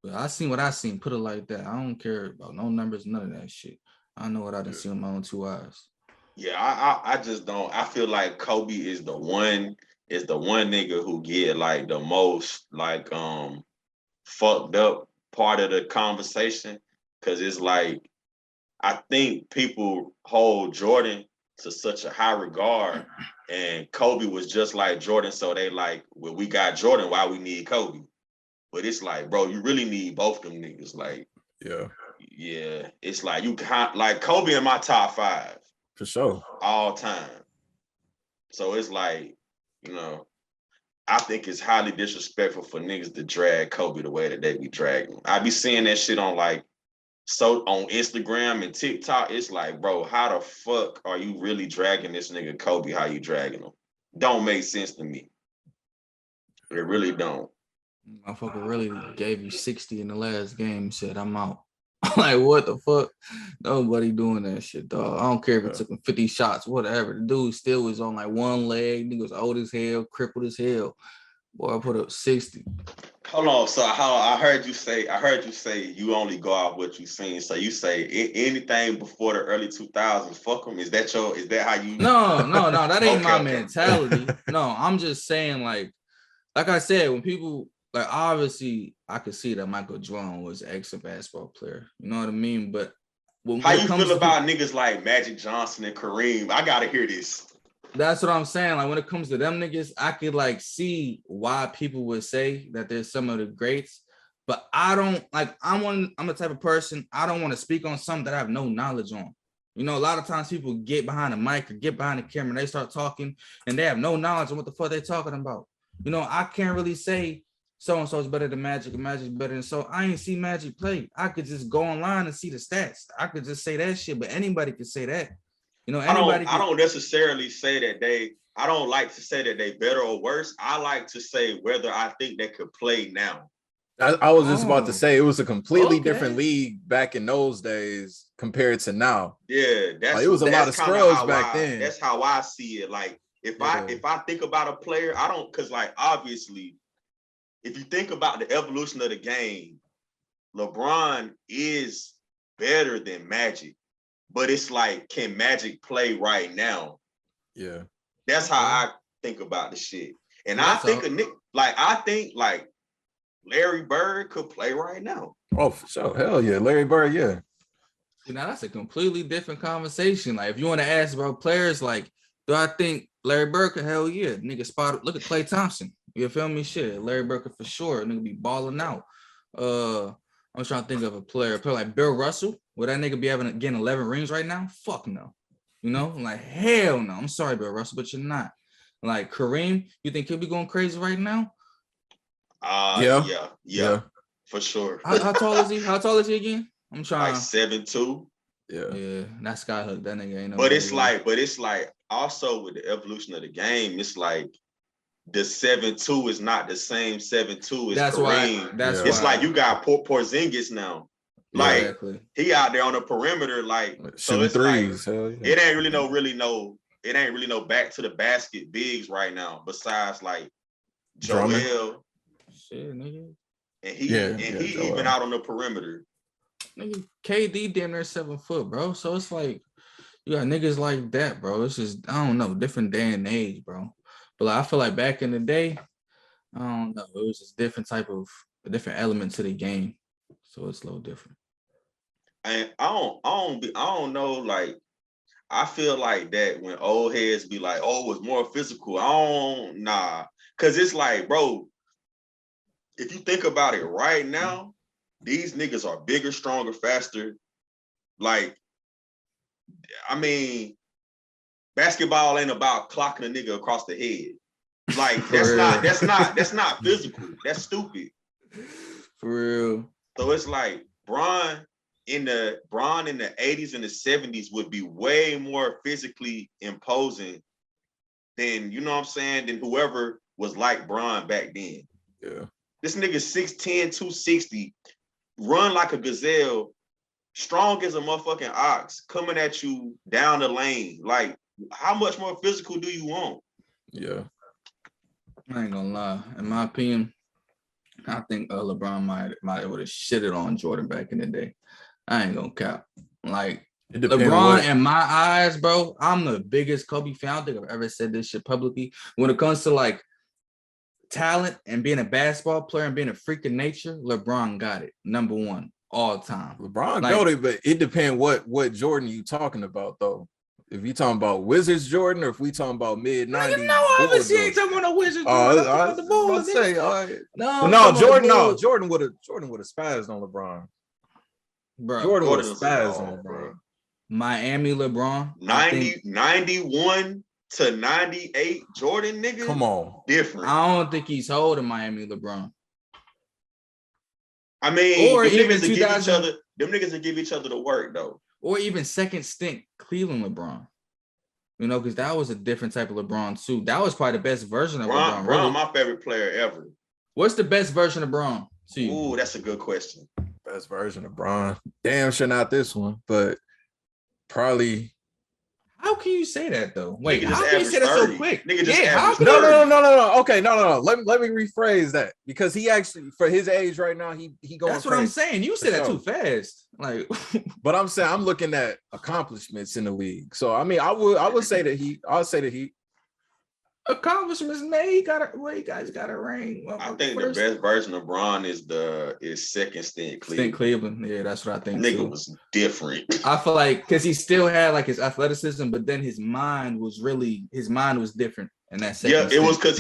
But I seen what I seen, put it like that. I don't care about no numbers, none of that shit. I know what I done seen with my own 2 eyes. Yeah, I just don't. I feel like Kobe is the one nigga who get like the most like fucked up part of the conversation. Cause it's like I think people hold Jordan to such a high regard, and Kobe was just like Jordan. So they like, well, we got Jordan, why we need Kobe? But it's like, bro, you really need both them niggas. Like, yeah, it's like you can't like Kobe in my top 5 for sure all time. So it's like you know, I think it's highly disrespectful for niggas to drag Kobe the way that they be dragging. I be seeing that shit on like on Instagram and TikTok. It's like, bro, how the fuck are you really dragging this nigga Kobe? How you dragging him? Don't make sense to me. It really don't. Motherfucker really gave you 60 in the last game and said, I'm out. Like, what the fuck? Nobody doing that shit, dog. I don't care if it took him 50 shots, whatever. The dude still was on like one leg. Nigga was old as hell, crippled as hell. Boy, I put up 60. Hold on. So how I heard you say you only go out what you seen. So you say anything before the early 2000s, fuck them. Is that how you? No, that ain't my Okay. mentality. No, I'm just saying, like I said, when people like, obviously I could see that Michael Jordan was an excellent basketball player. You know what I mean? But how you feel about niggas like Magic Johnson and Kareem? I gotta hear this. That's what I'm saying. Like, when it comes to them niggas, I could like see why people would say that they're some of the greats. But I don't like. I'm the type of person, I don't want to speak on something that I have no knowledge on. You know, a lot of times people get behind the mic or get behind the camera and they start talking and they have no knowledge on what the fuck they're talking about. You know, I can't really say so-and-so is better than Magic and Magic's better than so. I ain't see Magic play. I could just go online and see the stats. I could just say that shit, but anybody could say that. You know, anybody. I don't necessarily say that I don't like to say that they better or worse. I like to say whether I think they could play now. I was just about to say it was a completely different league back in those days compared to now. Yeah, it was a lot of scrubs back then. That's how I see it. Like if I think about a player, I don't, because like obviously, if you think about the evolution of the game, LeBron is better than Magic. But it's like, can Magic play right now? Yeah. That's how I think about the shit. And I think like Larry Bird could play right now. Oh, for sure. Hell yeah. Larry Bird, yeah. Now that's a completely different conversation. Like, if you want to ask about players, like, do I think Larry Bird could? Hell yeah. Nigga spot. Look at Klay Thompson. You feel me? Shit. Larry Bird could for sure. Nigga be balling out. I'm trying to think of a player like Bill Russell. Would that nigga be getting 11 rings right now? Fuck no. You know, like, hell no. I'm sorry, Bill Russell, but you're not. Like, Kareem, you think he'll be going crazy right now? Yeah, for sure. How tall is he? How tall is he again? I'm trying. Like 7'2". Yeah, that skyhook. That nigga ain't no. But it's like also with the evolution of the game, it's like the 7'2" is not the same 7'2" as that's Kareem. It's like you got Porzingis now. Like he out there on the perimeter, like so it's threes. Like, it ain't really no back to the basket bigs right now. Besides like Joel, shit, nigga, and he even out on the perimeter. Nigga, KD damn near 7 foot, bro. So it's like you got niggas like that, bro. It's just, I don't know, different day and age, bro. But like, I feel like back in the day, I don't know, it was just a different element to the game. So it's a little different. And I don't know, like, I feel like that when old heads be like, oh, it's more physical. Cause it's like, bro, if you think about it right now, these niggas are bigger, stronger, faster. Like, I mean, basketball ain't about clocking a nigga across the head. Like, that's not physical. That's stupid. For real. So it's like Bron in the 80s and the 70s would be way more physically imposing than, you know what I'm saying, than whoever was like Bron back then. Yeah. This nigga 6'10", 260, run like a gazelle, strong as a motherfucking ox, coming at you down the lane. Like, how much more physical do you want? Yeah. I ain't gonna lie. In my opinion, I think LeBron might would have shitted on Jordan back in the day. I ain't gonna cap. Like, LeBron, in my eyes, bro, I'm the biggest Kobe fan. I don't think I've ever said this shit publicly. When it comes to like talent and being a basketball player and being a freak of nature, LeBron got it. Number one, all time. LeBron got it, but it depends what Jordan you talking about, though. If you talking about Wizards Jordan or if we talking about mid-90s. No, obviously ain't talking about no Wizards Jordan. I was about to say, all right. Jordan would have spazzed on LeBron. Bro, Jordan would have spazzed on LeBron. Miami LeBron. 91 to 98 Jordan, nigga. Come on. Different. I don't think he's holding Miami LeBron. I mean, Or them even niggas will give 2000 each other the work though. Or even second stint Cleveland LeBron. You know, because that was a different type of LeBron too. That was probably the best version of LeBron. Really. My favorite player ever. What's the best version of Bron to you? Ooh, that's a good question. Best version of Bron. Damn sure not this one, but probably. How can you say that though? Wait, Nigga how can you say that so quick? Nigga just how averaged can 30. No. Okay, no. Let me rephrase that because he actually, for his age right now, he going. That's what I'm saying. You said that too fast. Like, but I'm saying I'm looking at accomplishments in the league. So I mean, I would say that I'll say that he accomplishments made. He got a ring. Well, I think the best version of Bron is second stint Cleveland. Cleveland. Yeah, that's what I think. Nigga was different. I feel like because he still had like his athleticism, but then his mind was different in that second. Yeah, it was because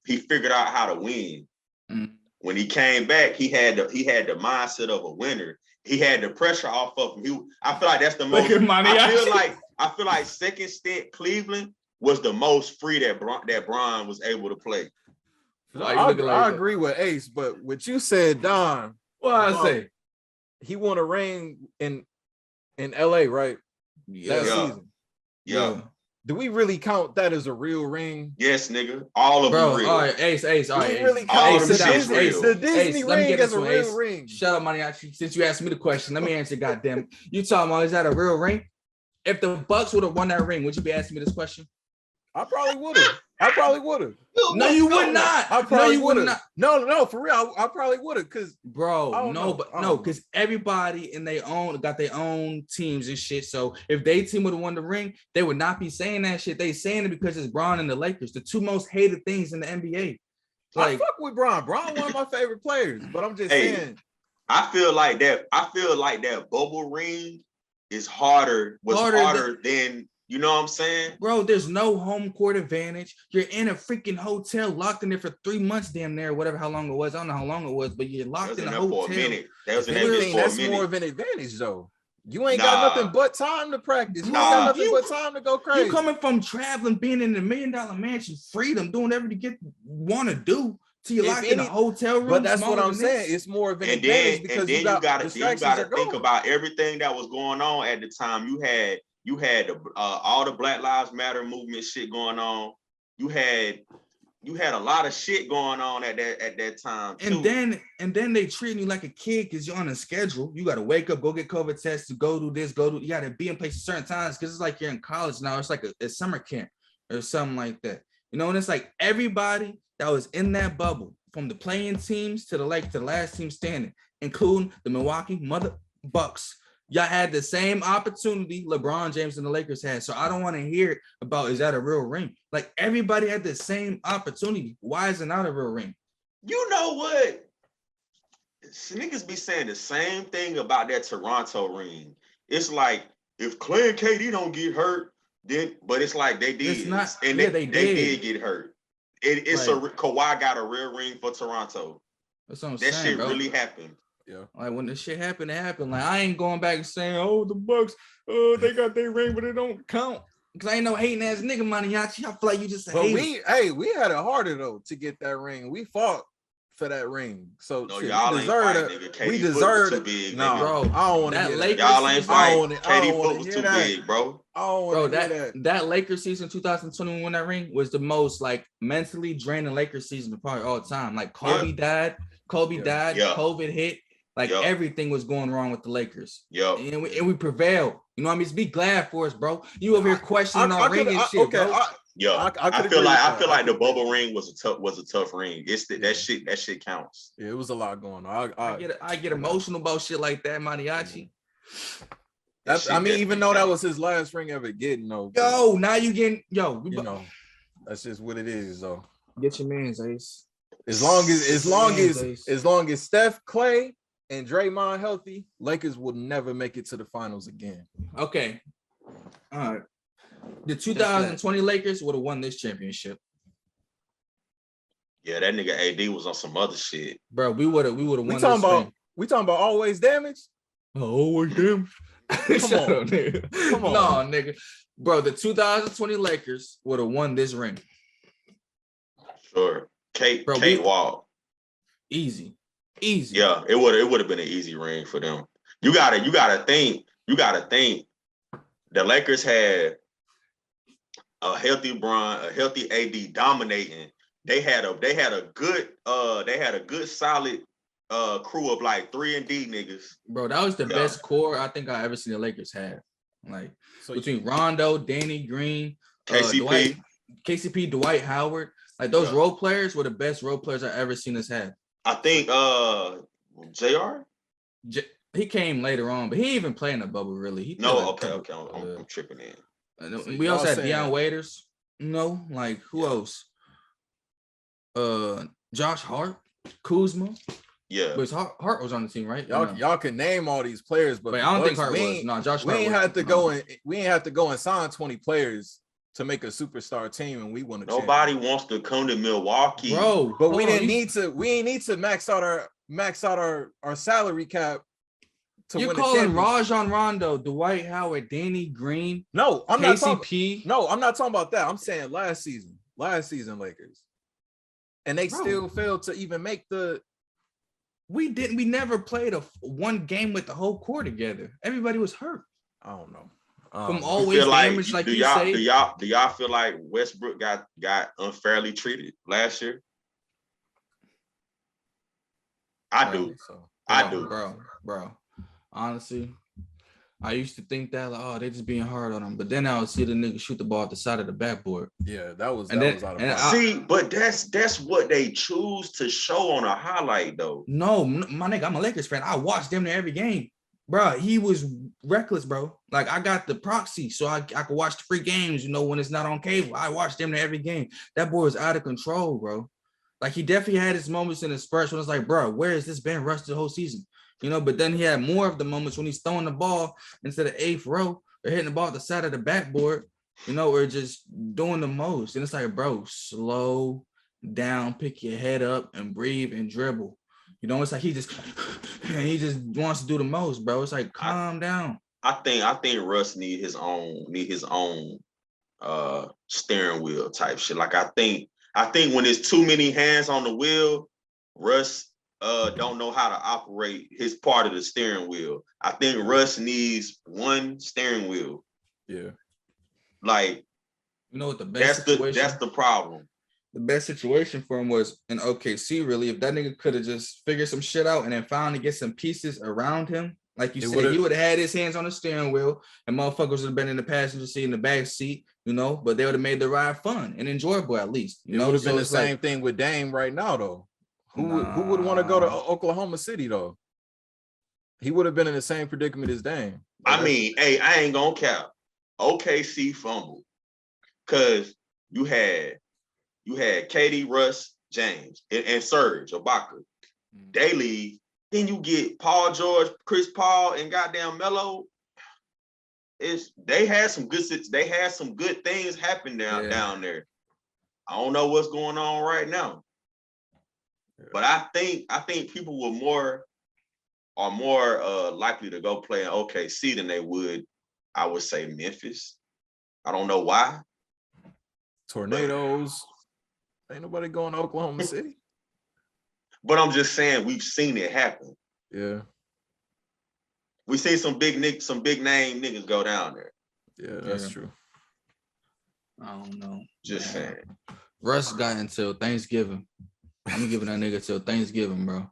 he figured out how to win. Mm. When he came back, he had the mindset of a winner. He had the pressure off of him. I feel like that's the most. I feel like second stint Cleveland was the most free that Bron was able to play. I agree with Ace, but what you said, Don. Well, I say he won a ring in LA, right? Yeah. That season. Yeah. Do we really count that as a real ring? Yes, nigga. All of them real. All right, Ace. All right, really all count the Disney ring as a real ring? Shut up, Maniaci. Since you asked me the question, let me answer. Goddamn, you talking about is that a real ring? If the Bucks would have won that ring, would you be asking me this question? I probably would have. No, you would not. I probably would have. No, for real. I probably would have. Cause because everybody got their own teams and shit. So if they team would have won the ring, they would not be saying that shit. They saying it because it's Bron and the Lakers, the two most hated things in the NBA. Like, I fuck with Bron. Bron one of my favorite players, but I'm just saying. I feel like that bubble ring is harder than. You know what I'm saying? Bro, there's no home court advantage. You're in a freaking hotel, locked in there for 3 months, damn near, whatever, how long it was. I don't know how long it was, but you're locked in a hotel. For a minute. That's more of an advantage, though. You ain't got nothing but time to practice. You ain't got nothing but time to go crazy. You coming from traveling, being in a $1 million mansion, freedom, doing whatever you want to do. Till you're locked in a hotel room. But that's what I'm saying. It's more of an advantage because you got to think about everything that was going on at the time. You had all the Black Lives Matter movement shit going on. You had a lot of shit going on at that time too. And then they treating you like a kid because you're on a schedule. You got to wake up, go get COVID tests, go do this, you got to be in place at certain times because it's like you're in college now. It's like a summer camp or something like that. You know, and it's like everybody that was in that bubble, from the playing teams to the last team standing, including the Milwaukee Mother Bucks. Y'all had the same opportunity LeBron James and the Lakers had. So I don't want to hear about, is that a real ring? Like, everybody had the same opportunity. Why is it not a real ring? You know what? Niggas be saying the same thing about that Toronto ring. It's like, if Clay and KD don't get hurt, then, but it's like they did. It's not, and yeah, they did get hurt. It's like, Kawhi got a real ring for Toronto. That's what I'm saying, shit bro. Really happened. Yeah. Like, when the shit happened, it happened. Like, I ain't going back and saying, oh, the Bucks, they got their ring, but it don't count. Because I ain't no hating ass nigga, Maniaci. I feel like you just we had it harder though to get that ring. We fought for that ring. So no, shit, y'all we deserved it. We deserved it. Big, no, bro. I don't want to hear that. Y'all ain't fighting. KD foot was too big, bro. I don't want to hear that Lakers season 2021, that ring was the most like mentally draining Lakers season of probably all time. Like Kobe died, COVID hit. Like everything was going wrong with the Lakers. And we prevailed. You know what I mean? Be glad for us, bro. You over here questioning our ring and shit, bro. I feel like the bubble ring was a tough ring. It's that shit counts. Yeah, it was a lot going on. I get emotional about shit like that, Maniaci. Even though that was his last ring ever getting though. Now you getting that's just what it is though. Get your man's Ace. As long as Steph, Clay, and Draymond healthy, Lakers will never make it to the finals again. Okay. All right. The 2020 Lakers would have won this championship. Yeah, that nigga AD was on some other shit. Bro, we would have won We talking about always damaged? Always damaged. Come on, nigga. Come on. No, nigga. Bro, the 2020 Lakers would have won this ring. Sure. Kate Bro, Wall. Easy. Yeah, it would have been an easy ring for them. You gotta think. The Lakers had a healthy Bron, a healthy AD dominating. They had a good solid crew of like 3-and-D niggas. Bro, that was the best core I think I ever seen the Lakers have. Like So between Rondo, Danny Green, KCP, KCP, Dwight Howard, like those role players were the best role players I ever seen us have. I think JR. He came later on, but he didn't even play in the bubble really. Okay. I'm tripping in. So we also had Deion Waiters. Like who else? Josh Hart, Kuzma. Yeah, but Hart was on the team, right? Y'all can name all these players, but I don't think Hart was. No, Josh Hart. We ain't have to go and sign 20 players to make a superstar team, and we won a Nobody wants to come to Milwaukee, bro. But we didn't need to. We ain't need to max out our salary cap. You're calling Rajon Rondo, Dwight Howard, Danny Green. No, I'm KCP. I'm not talking about that. I'm saying last season Lakers, and they still failed to even make the. We never played one game with the whole core together. Everybody was hurt. I don't know. From always damaged, like you say. Do y'all feel like Westbrook got unfairly treated last year? I do. I do, bro. Honestly, I used to think that they just being hard on him, but then I would see the nigga shoot the ball at the side of the backboard. Yeah, that was out of bounds. See, but that's what they choose to show on a highlight, though. No, my nigga, I'm a Lakers fan. I watched them every game, bro. He was reckless, bro. Like I got the proxy, so I could watch the free games. When it's not on cable, I watched them every game. That boy was out of control, bro. Like he definitely had his moments in his spurts when it's like, bro, where has this been rushed the whole season? But then he had more of the moments when he's throwing the ball instead of eighth row or hitting the ball at the side of the backboard, or just doing the most. And it's like, bro, slow down, pick your head up and breathe and dribble. It's like he just wants to do the most, bro. It's like, calm down. I think Russ need his own steering wheel type shit. Like I think when there's too many hands on the wheel, Russ don't know how to operate his part of the steering wheel. I think Russ needs one steering wheel. Yeah. Like, what the best situation? That's the problem. The best situation for him was in OKC, really. If that nigga could have just figured some shit out and then finally get some pieces around him, like you said, he would have had his hands on the steering wheel and motherfuckers would have been in the passenger seat, in the back seat, but they would have made the ride fun and enjoyable at least. It would have been the same thing with Dame right now, though. Who would want to go to Oklahoma City, though? He would have been in the same predicament as Dame. I mean, hey, I ain't gonna cap. OKC fumbled because you had KD, Russ, James, and Serge Ibaka. They leave. Then you get Paul George, Chris Paul, and goddamn Melo. They had some good things happen down there. I don't know what's going on right now. But I think people are more likely to go play in OKC than they would, I would say, Memphis. I don't know why. Tornadoes. Ain't nobody going to Oklahoma City. But I'm just saying we've seen it happen. Yeah. We seen some big name niggas go down there. Yeah, that's true. I don't know. Just saying. Russ got until Thanksgiving. I'm giving that nigga till Thanksgiving, bro.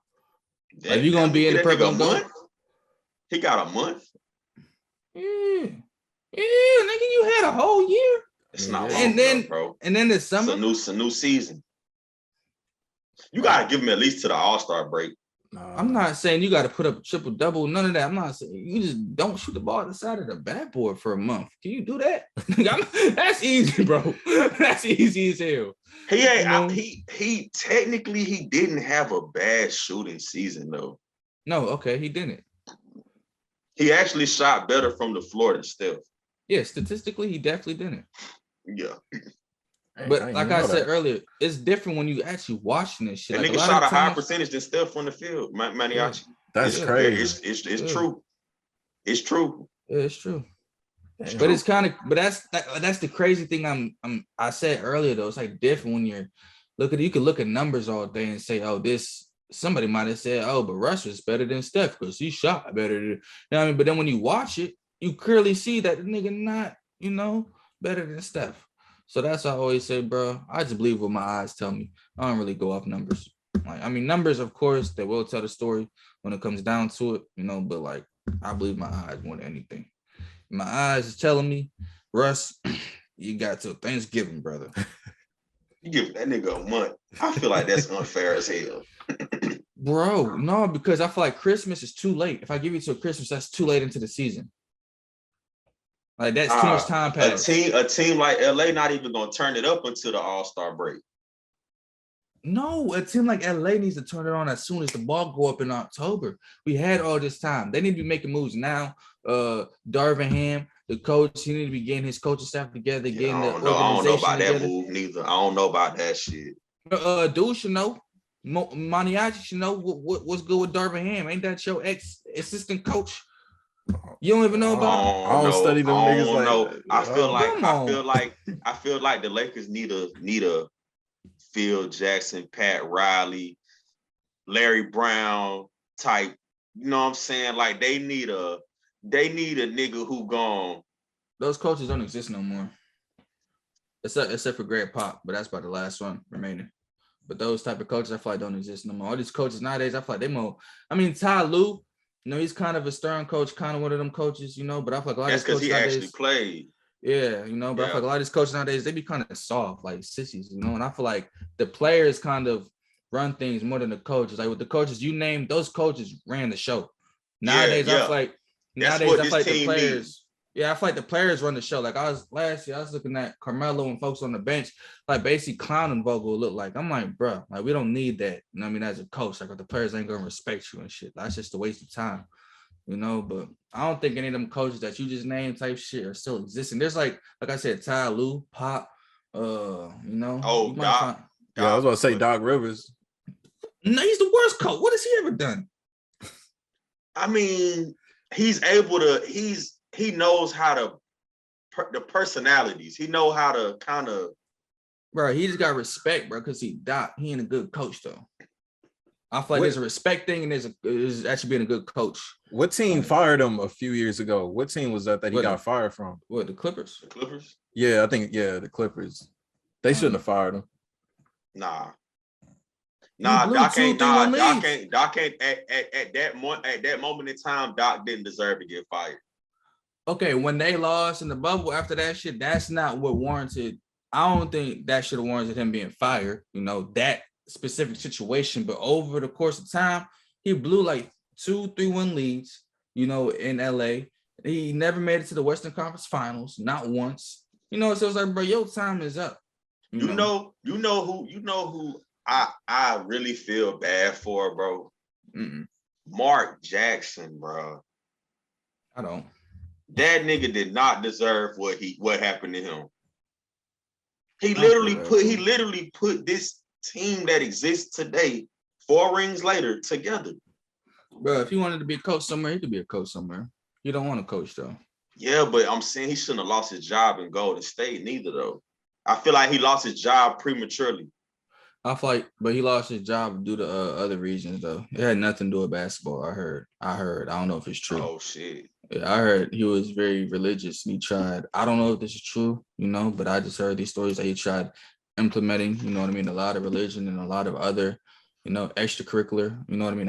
If you gonna be in the prep month, he got a month. Yeah, nigga, you had a whole year. It's not long enough, bro. And then the summer, it's a new season. You gotta give him at least to the All-Star break. I'm not saying you got to put up a triple double, none of that. I'm not saying you just don't shoot the ball at the side of the backboard for a month. Can you do that? That's easy, bro. That's easy as hell. He technically he didn't have a bad shooting season though. No, okay, he didn't. He actually shot better from the floor than Steph. Yeah, statistically, he definitely didn't. Yeah. But like I said earlier, it's different when you actually watching this shit. That nigga shot a higher percentage than Steph from the field, Maniachi. That's crazy. It's true. It's true. Yeah, it's true. It's But true. it's kind of, but that's the crazy thing. I said earlier though. It's like different when you're you can look at numbers all day and say, oh, this. Somebody might have said, oh, but Russ is better than Steph because he shot better. You know what I mean? But then when you watch it, you clearly see that the nigga not, better than Steph. So that's why I always say, bro, I just believe what my eyes tell me. I don't really go off numbers. Like, I mean, numbers, of course, they will tell the story when it comes down to it, but like, I believe my eyes more than anything. My eyes is telling me, Russ, you got till Thanksgiving, brother. You give that nigga a month. I feel like that's unfair as hell. Bro, no, because I feel like Christmas is too late. If I give you till Christmas, that's too late into the season. Like, that's too much time passed. A team like LA not even gonna turn it up until the All-Star break. No, a team like LA needs to turn it on as soon as the ball go up in October. We had all this time. They need to be making moves now. Darvin Ham, the coach, he need to be getting his coaching staff together, getting the organization I don't know about together. that move neither. I don't know about that shit. Dude should know. Maniaci should know what's good with Darvin Ham. Ain't that your ex-assistant coach? You don't even know about him? I don't study them niggas like that. I feel like the Lakers need a Phil Jackson, Pat Riley, Larry Brown type. You know what I'm saying? Like they need a nigga who gone. Those coaches don't exist no more. Except for Greg Pop, but that's about the last one remaining. But those type of coaches, I feel like don't exist no more. All these coaches nowadays, I feel like they more. I mean, Ty Lue, he's kind of a stern coach, kind of one of them coaches, but I feel like a lot of these coaches he nowadays, actually played. Yeah, but I feel like a lot of these coaches nowadays, they be kind of soft, like sissies, and I feel like the players kind of run things more than the coaches. Like with the coaches you named, those coaches ran the show. Nowadays, I feel like the players. Yeah, I feel like the players run the show. Like last year, I was looking at Carmelo and folks on the bench, like basically clowning Vogel look like. I'm like, bro, like we don't need that. You know what I mean? As a coach, like the players ain't gonna respect you and shit. That's just a waste of time. But I don't think any of them coaches that you just named type shit are still existing. There's like I said, Ty Lue, Pop, Doc. Yeah, I was about to say Doc Rivers. No, he's the worst coach. What has he ever done? I mean, he's able to. He knows how to the personalities. He know how to kind of. Bro, he just got respect, bro, because he ain't a good coach though. I feel like there's a respect thing and there's actually being a good coach. What team fired him a few years ago? What team was that he got fired from? What, the Clippers? The Clippers? Yeah, I think, the Clippers. They shouldn't have fired him. Nah, Doc ain't at that moment in time, Doc didn't deserve to get fired. Okay, when they lost in the bubble after that shit, that's not what warranted. I don't think that should have warranted him being fired, that specific situation, but over the course of time, he blew like 2-3-1 leads, in LA. He never made it to the Western Conference Finals, not once. So it's like, bro, your time is up. You know who I really feel bad for, bro. Mark Jackson, bro. I don't. That nigga did not deserve what happened to him. He literally put this team that exists today 4 rings later together. Bro, if he wanted to be a coach somewhere, he could be a coach somewhere. You don't want to coach though. Yeah, but I'm saying he shouldn't have lost his job in Golden State neither though. I feel like he lost his job prematurely. But he lost his job due to other reasons though. It had nothing to do with basketball. I heard. I don't know if it's true. Oh shit. Yeah, I heard he was very religious and he tried. I don't know if this is true, but I just heard these stories that he tried implementing, a lot of religion and a lot of other, extracurricular,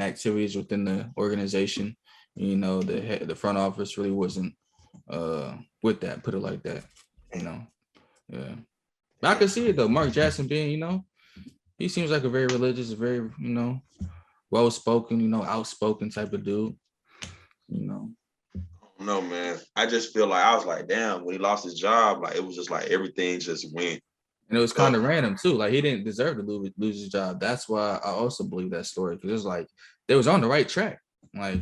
activities within the organization. The front office really wasn't with that, put it like that, Yeah. But I can see it though. Mark Jackson being, he seems like a very religious, very, well-spoken, outspoken type of dude, No, man. I just feel like I was like, damn, when he lost his job, like it was just like everything just went. And it was kind of random too. Like he didn't deserve to lose his job. That's why I also believe that story, because it's like they was on the right track. Like,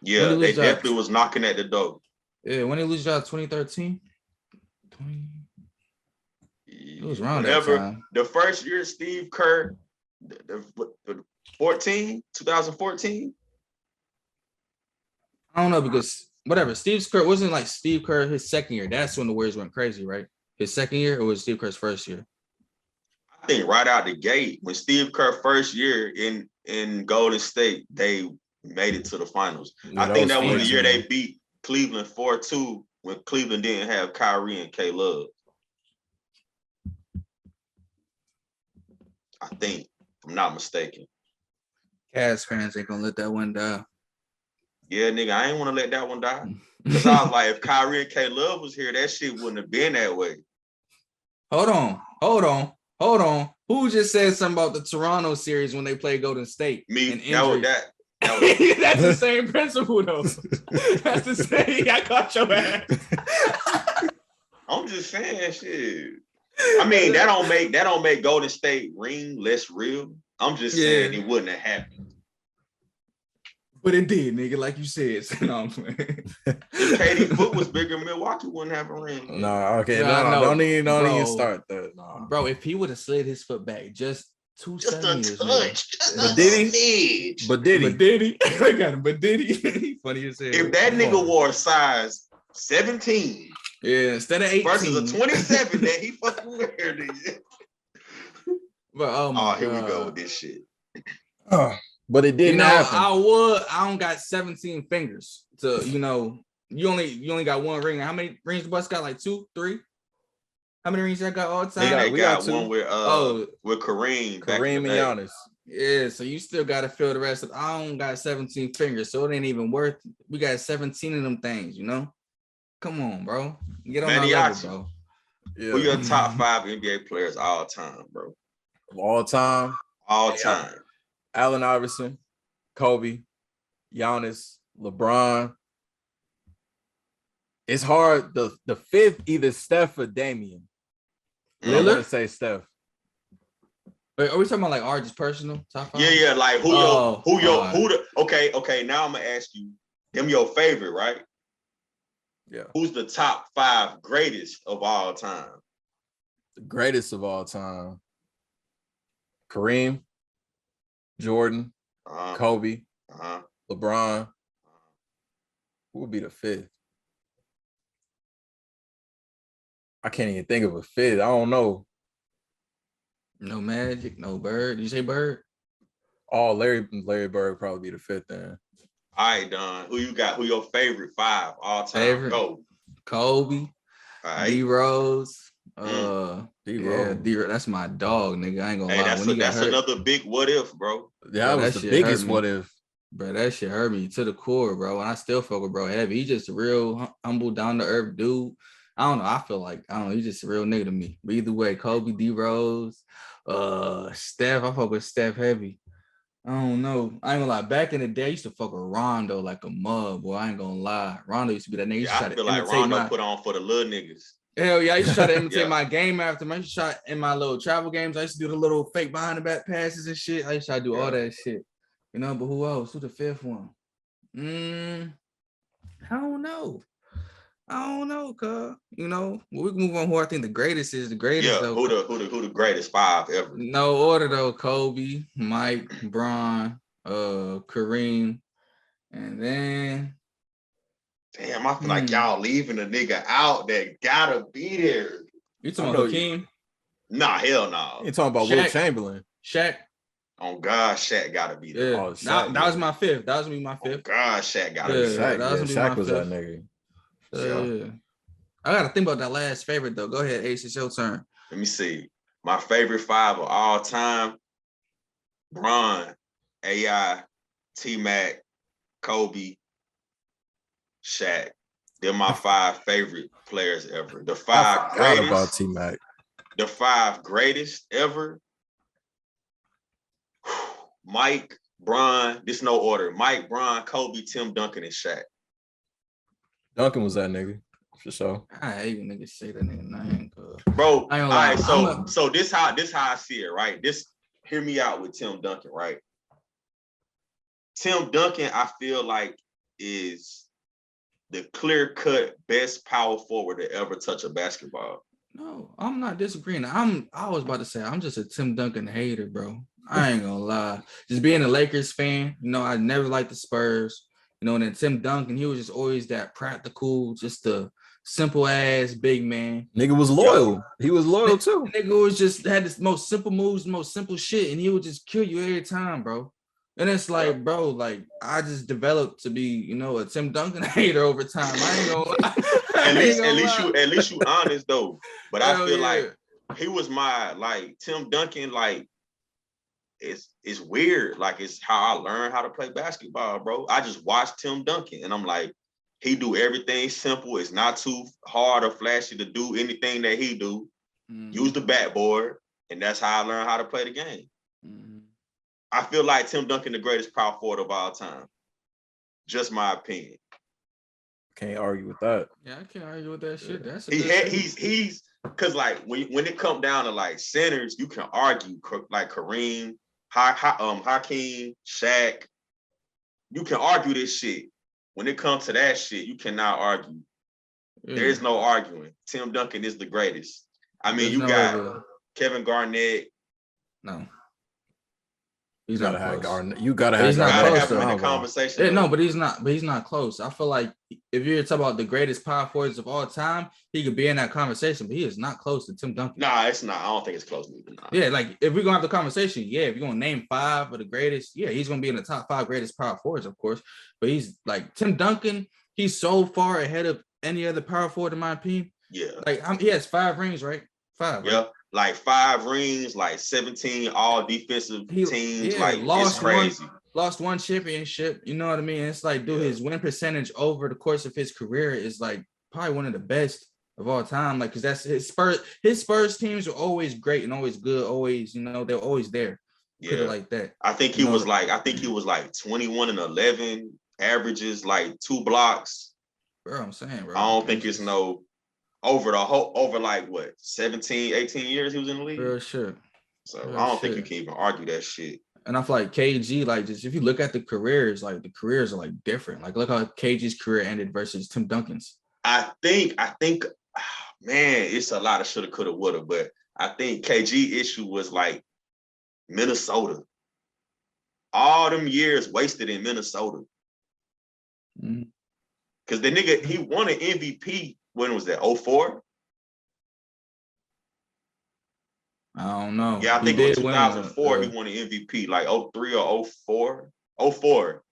yeah, they definitely was knocking at the door. Yeah, when he lose job 2013, it was around that time. The first year Steve Kerr, 2014. I don't know, because whatever. Steve Kerr wasn't like Steve Kerr his second year. That's when the Warriors went crazy, right? His second year, or was Steve Kerr's first year? I think right out the gate, when Steve Kerr first year in Golden State, they made it to the finals. Yeah, I think that was the crazy. year they beat Cleveland 4-2 when Cleveland didn't have Kyrie and K Love. I think, if I'm not mistaken. Cavs fans ain't gonna let that one die. Yeah, nigga, I ain't want to let that one die. Because I was like, if Kyrie and K Love was here, that shit wouldn't have been that way. Hold on. Who just said something about the Toronto series when they played Golden State? Me, and that was injuries? that. That's the same principle, though. That's the same. I caught your ass. I'm just saying shit. I mean, that don't make Golden State ring less real. I'm just saying it wouldn't have happened. But it did, nigga, like you said. So, no, I'm playing. If KD's foot was bigger, Milwaukee wouldn't have a ring. No, okay, No, don't even start that. No. Bro, if he would have slid his foot back just 2 centimeters, But did he? But did he? I got him. But did he? Funny as hell. If that nigga wore size 17, instead of 18 versus a 27 that he fucking wear, nigga. But oh here we go with this shit. But it didn't happen. I don't got 17 fingers to, you only got one ring. How many rings the Bucks got? Like 2, 3? How many rings I got all the time? We got one with Kareem. Kareem and Giannis. Yeah, so you still got to fill the rest of. I don't got 17 fingers, so it ain't even worth. We got 17 of them things, Come on, bro. Get on my level, bro. Yeah. Who your top 5 NBA players all time, bro? All time. All time. Allen Iverson, Kobe, Giannis, LeBron. It's hard. The fifth, either Steph or Damian. I'm going to say Steph. Wait, are we talking about like our just personal top 5? Yeah. Like okay. Now I'm gonna ask you, them your favorite, right? Yeah. Who's the top 5 greatest of all time? The greatest of all time. Kareem, Jordan, Kobe, LeBron. Who would be the 5th? I can't even think of a 5th. I don't know. No Magic, no Bird. Did you say Bird? Oh, Larry Bird would probably be the 5th then. All right, Don. Who you got? Who your favorite 5 all time? Go. Kobe. Right. D-Rose. D-Rose. D-Rose. That's my dog, nigga. I ain't gonna lie. That's another big what if, bro. Yeah, that was the biggest what if. Bro, that shit hurt me to the core, bro. And I still fuck with bro heavy. He's just a real humble, down-to-earth dude. I don't know. I feel like, he's just a real nigga to me. But either way, Kobe, D-Rose, Steph. I fuck with Steph heavy. I don't know. I ain't gonna lie. Back in the day, I used to fuck with Rondo like a mug, boy. I ain't gonna lie. Rondo used to be that nigga. I feel like Rondo put on for the little niggas. Hell yeah, I used to try to imitate my game after. I used to try in my little travel games. I used to do the little fake behind the back passes and shit. I used to try to do all that shit. But who else? Who's the 5th one? I don't know, cuz. We can move on. Who I think the greatest is. The greatest. Yeah, though, who the greatest 5 ever? No order though. Kobe, Mike, Bron, Kareem, and then. Damn, I feel like y'all leaving a nigga out that gotta be there. You talking about Hakeem? Nah, hell no. You talking about Will Chamberlain? Shaq. Oh God, Shaq gotta be there. Yeah. Oh, Shaq, that was my 5th. That was me my 5th. Oh God, Shaq gotta be there. Shaq was that nigga. Yeah. I gotta think about that last favorite though. Go ahead, Ace. It's your turn. Let me see. My favorite 5 of all time: Bron, AI, T-Mac, Kobe, Shaq. They're my 5 favorite players ever. The 5 greatest. About T-Mac. The 5 greatest ever. Mike, Bron. This no order. Mike, Bron, Kobe, Tim Duncan, and Shaq. Duncan was that nigga for sure. I hate when niggas say that nigga name, bro. All right, so this how I see it, right? Hear me out with Tim Duncan, right? Tim Duncan, I feel like is the clear-cut best power forward to ever touch a basketball. No, I'm not disagreeing. I was about to say I'm just a Tim Duncan hater, bro. I ain't gonna lie. Just being a Lakers fan, I never liked the Spurs. You know, and then Tim Duncan, he was just always that practical, just a simple ass big man. Nigga was loyal. He was loyal too. Nigga was just had the most simple moves, the most simple shit, and he would just kill you every time, bro. And it's like, bro, like I just developed to be, you know, a Tim Duncan hater over time. I ain't gonna lie. At least you honest though. But I feel yeah. like he was my like Tim Duncan. Like it's weird. Like it's how I learned how to play basketball, bro. I just watched Tim Duncan, and I'm like, he do everything simple. It's not too hard or flashy to do anything that he do. Use the backboard, and that's how I learned how to play the game. I feel like Tim Duncan the greatest power forward of all time. Just my opinion. Can't argue with that. Yeah, I can't argue with that shit. That's he's because like when it come down to like centers, you can argue like Kareem, Hakeem, Shaq. You can argue this shit. When it comes to that shit, you cannot argue. There is no arguing. Tim Duncan is the greatest. I mean, you got Kevin Garnett. No. You gotta have Garnett. You gotta have him in the conversation. Yeah, no, but he's not close. I feel like if you're talking about the greatest power forwards of all time, he could be in that conversation, but he is not close to Tim Duncan. Nah, it's not. I don't think it's close to me. Yeah, like if we're gonna have the conversation, yeah, if you're gonna name 5 of the greatest, yeah, he's gonna be in the top 5 greatest power forwards, of course. But he's like Tim Duncan, he's so far ahead of any other power forward in my opinion. Yeah. Like he has 5 rings, right? 5. Yeah. Right? Like 5 rings, like 17 all defensive teams. Like it's crazy. Lost 1 championship. You know what I mean? It's like, dude, his win percentage over the course of his career is like probably one of the best of all time. Like, because that's his Spurs. His Spurs teams are always great and always good. Always, you know, they're always there. Yeah, like that. I think he was like 21 and 11, averages like 2 blocks. Bro, I'm saying, bro. I don't think it's no. Over like what 17, 18 years he was in the league. For sure. So I don't think you can even argue that shit. And I feel like KG, like just if you look at the careers, like the careers are like different. Like look how KG's career ended versus Tim Duncan's. I think, man, it's a lot of shoulda, coulda, woulda, but I think KG issue was like Minnesota. All them years wasted in Minnesota. Because the nigga, he won an MVP. When was that? 04? I don't know. Yeah, I think in 2004 he won an MVP, like 03 or 04. 04.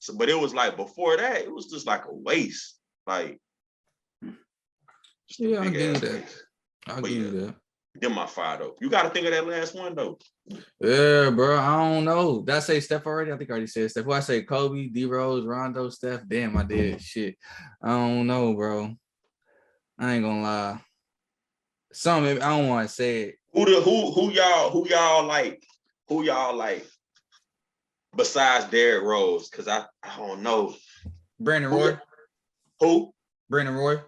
So, but it was like before that, it was just like a waste. Like, yeah, I'll give you that. I'll give you that. Them my 5 though. You got to think of that last one though. Yeah, bro. I don't know. Did I say Steph already? I think I already said Steph. Well, I say Kobe, D Rose, Rondo, Steph. Damn, I did. Shit. I don't know, bro. I ain't gonna lie. Some I don't want to say it. Who y'all like besides Derrick Rose? Because I don't know. Brandon Roy. Who? Brandon Roy.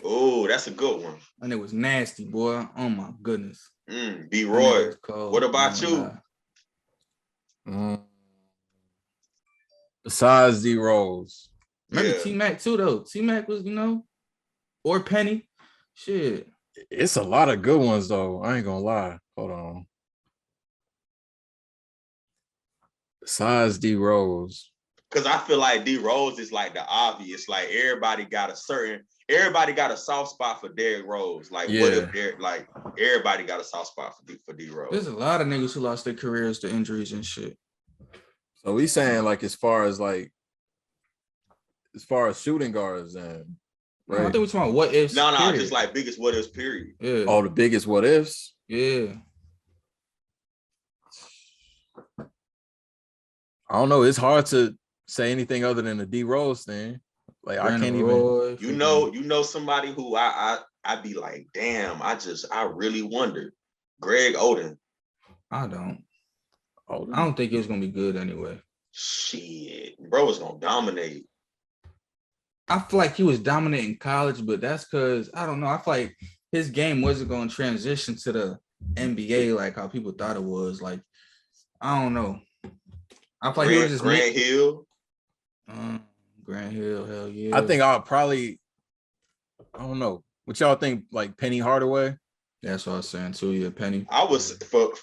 Oh, that's a good one. And it was nasty, boy. Oh my goodness. B. Roy. What about you? Besides D Rose. Remember T-Mac too, though. T-Mac was, or Penny. Shit. It's a lot of good ones, though. I ain't gonna lie. Hold on. Besides D Rose. Because I feel like D Rose is like the obvious. Like everybody got a soft spot for Derrick Rose. Like what if everybody got a soft spot for D Rose? There's a lot of niggas who lost their careers to injuries and shit. So we saying like as far as shooting guards and right. I think we're talking about what ifs. No, just like biggest what ifs, period. Yeah. Oh, the biggest what ifs? Yeah. I don't know. It's hard to say anything other than the D Rose thing. Like Brandon I can't Roy, even. You know somebody who I'd be like, damn. I really wonder. Greg Oden. I don't think it was gonna be good anyway. Shit, bro was gonna dominate. I feel like he was dominant in college, but that's because I don't know. I feel like his game wasn't going to transition to the NBA like how people thought it was. Like, I don't know. I feel like he was just Grant Hill. Grant Hill, hell yeah. I think I don't know. What y'all think? Like Penny Hardaway? That's what I was saying too. Yeah, Penny. I was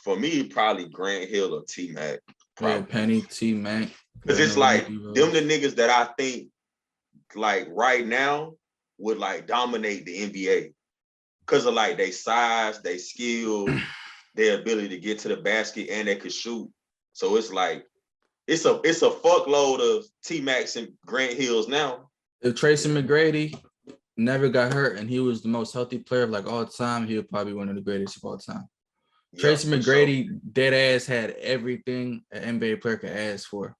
for me probably Grant Hill or T-Mac. Yeah, Penny, T-Mac. Because it's like them the niggas that I think like right now would like dominate the NBA. Because of like their size, their skill, their ability to get to the basket, and they could shoot. So it's like it's a fuckload of T-Max and Grant Hills now. If Tracy McGrady never got hurt and he was the most healthy player of like all time, he would probably be one of the greatest of all time. Yeah, Tracy McGrady, dead ass, had everything an NBA player could ask for.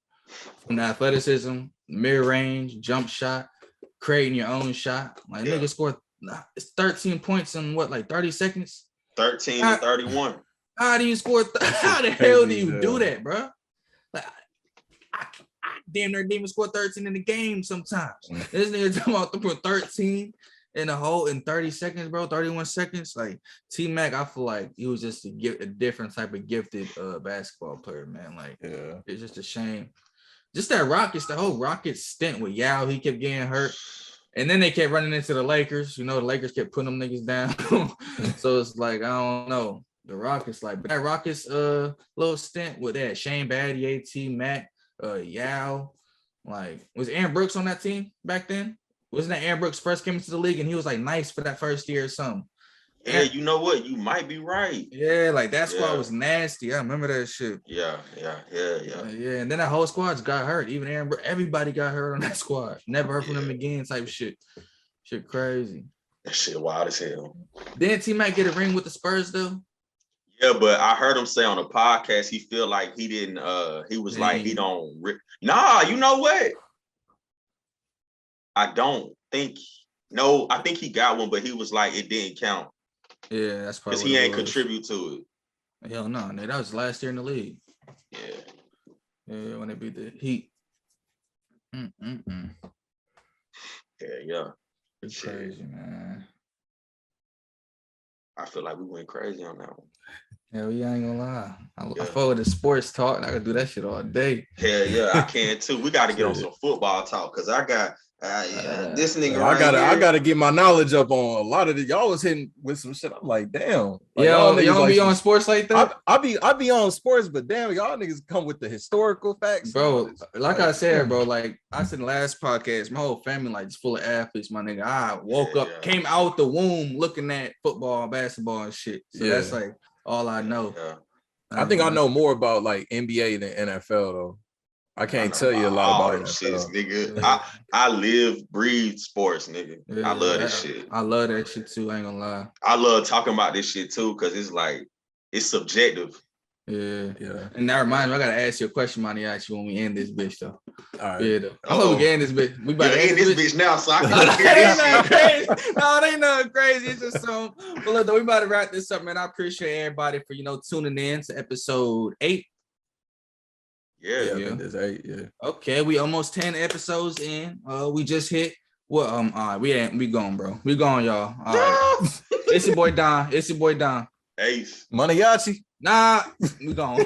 From the athleticism, mid-range, jump shot, creating your own shot. Like nigga scored 13 points in what, like 30 seconds? 13 and 31. How do you score? How the hell do you do that, bro? Like, I damn near didn't even score 13 in the game sometimes. This nigga talking about to put 13 in a hole in 30 seconds, bro, 31 seconds. Like T-Mac, I feel like he was just a different type of gifted basketball player, man. Like, it's just a shame. Just that Rockets, the whole Rockets stint with Yao, he kept getting hurt. And then they kept running into the Lakers. You know, the Lakers kept putting them niggas down. So it's like, I don't know. The Rockets, like, but that Rockets little stint with that Shane Battier, T-Mac, Yao. Like, was Aaron Brooks on that team back then? Wasn't that Aaron Brooks first came into the league and he was like nice for that first year or something? Yeah, you know what? You might be right. Yeah, like that squad was nasty. I remember that shit. Yeah. And then that whole squad just got hurt. Even Aaron Brooks, everybody got hurt on that squad. Never heard from them again type shit. Shit crazy. That shit wild as hell. Didn't T-Mac get a ring with the Spurs though? Yeah, but I heard him say on a podcast he feel like he didn't he was like he don't nah, you know what? I don't think I think he got one, but he was like it didn't count. Yeah, that's probably because he ain't contribute to it. Hell no, that was last year in the league. Yeah, when they beat the Heat. Yeah. It's crazy, man. I feel like we went crazy on that one. Hell yeah, I ain't gonna lie. I follow the sports talk and I could do that shit all day. Hell yeah, I can too. We got to get on some football talk because I got this nigga. I gotta get my knowledge up on a lot of the y'all was hitting with some shit. I'm like, damn. Like, y'all don't be on sports like that. I be on sports, but damn, y'all niggas come with the historical facts, bro. Like I said, bro. Like I said in the last podcast, my whole family like just full of athletes. My nigga, I woke up, came out the womb looking at football, basketball, and shit. So that's like all I know. Yeah. I think I know more about like NBA than NFL though. I can't tell you a lot about shit, nigga. Yeah. I live, breathe sports, nigga. Yeah, I love this shit. I love that shit too. I ain't gonna lie. I love talking about this shit too because it's like it's subjective. Yeah. And that reminds me, I gotta ask you a question, Monty. Actually, when we end this bitch though. All right. Yeah. I hope we end this bitch. We about to end this bitch now, so I can get this shit. No, it ain't nothing crazy. It's just so. But look, though, we about to wrap this up, man. I appreciate everybody for tuning in to episode 8. Yeah. There's 8. Yeah. Okay, we almost 10 episodes in. We just hit. Well, all right, we gone, bro. We gone, y'all. All right. It's your boy Don. Ace. Maniachi. Nah, we gone.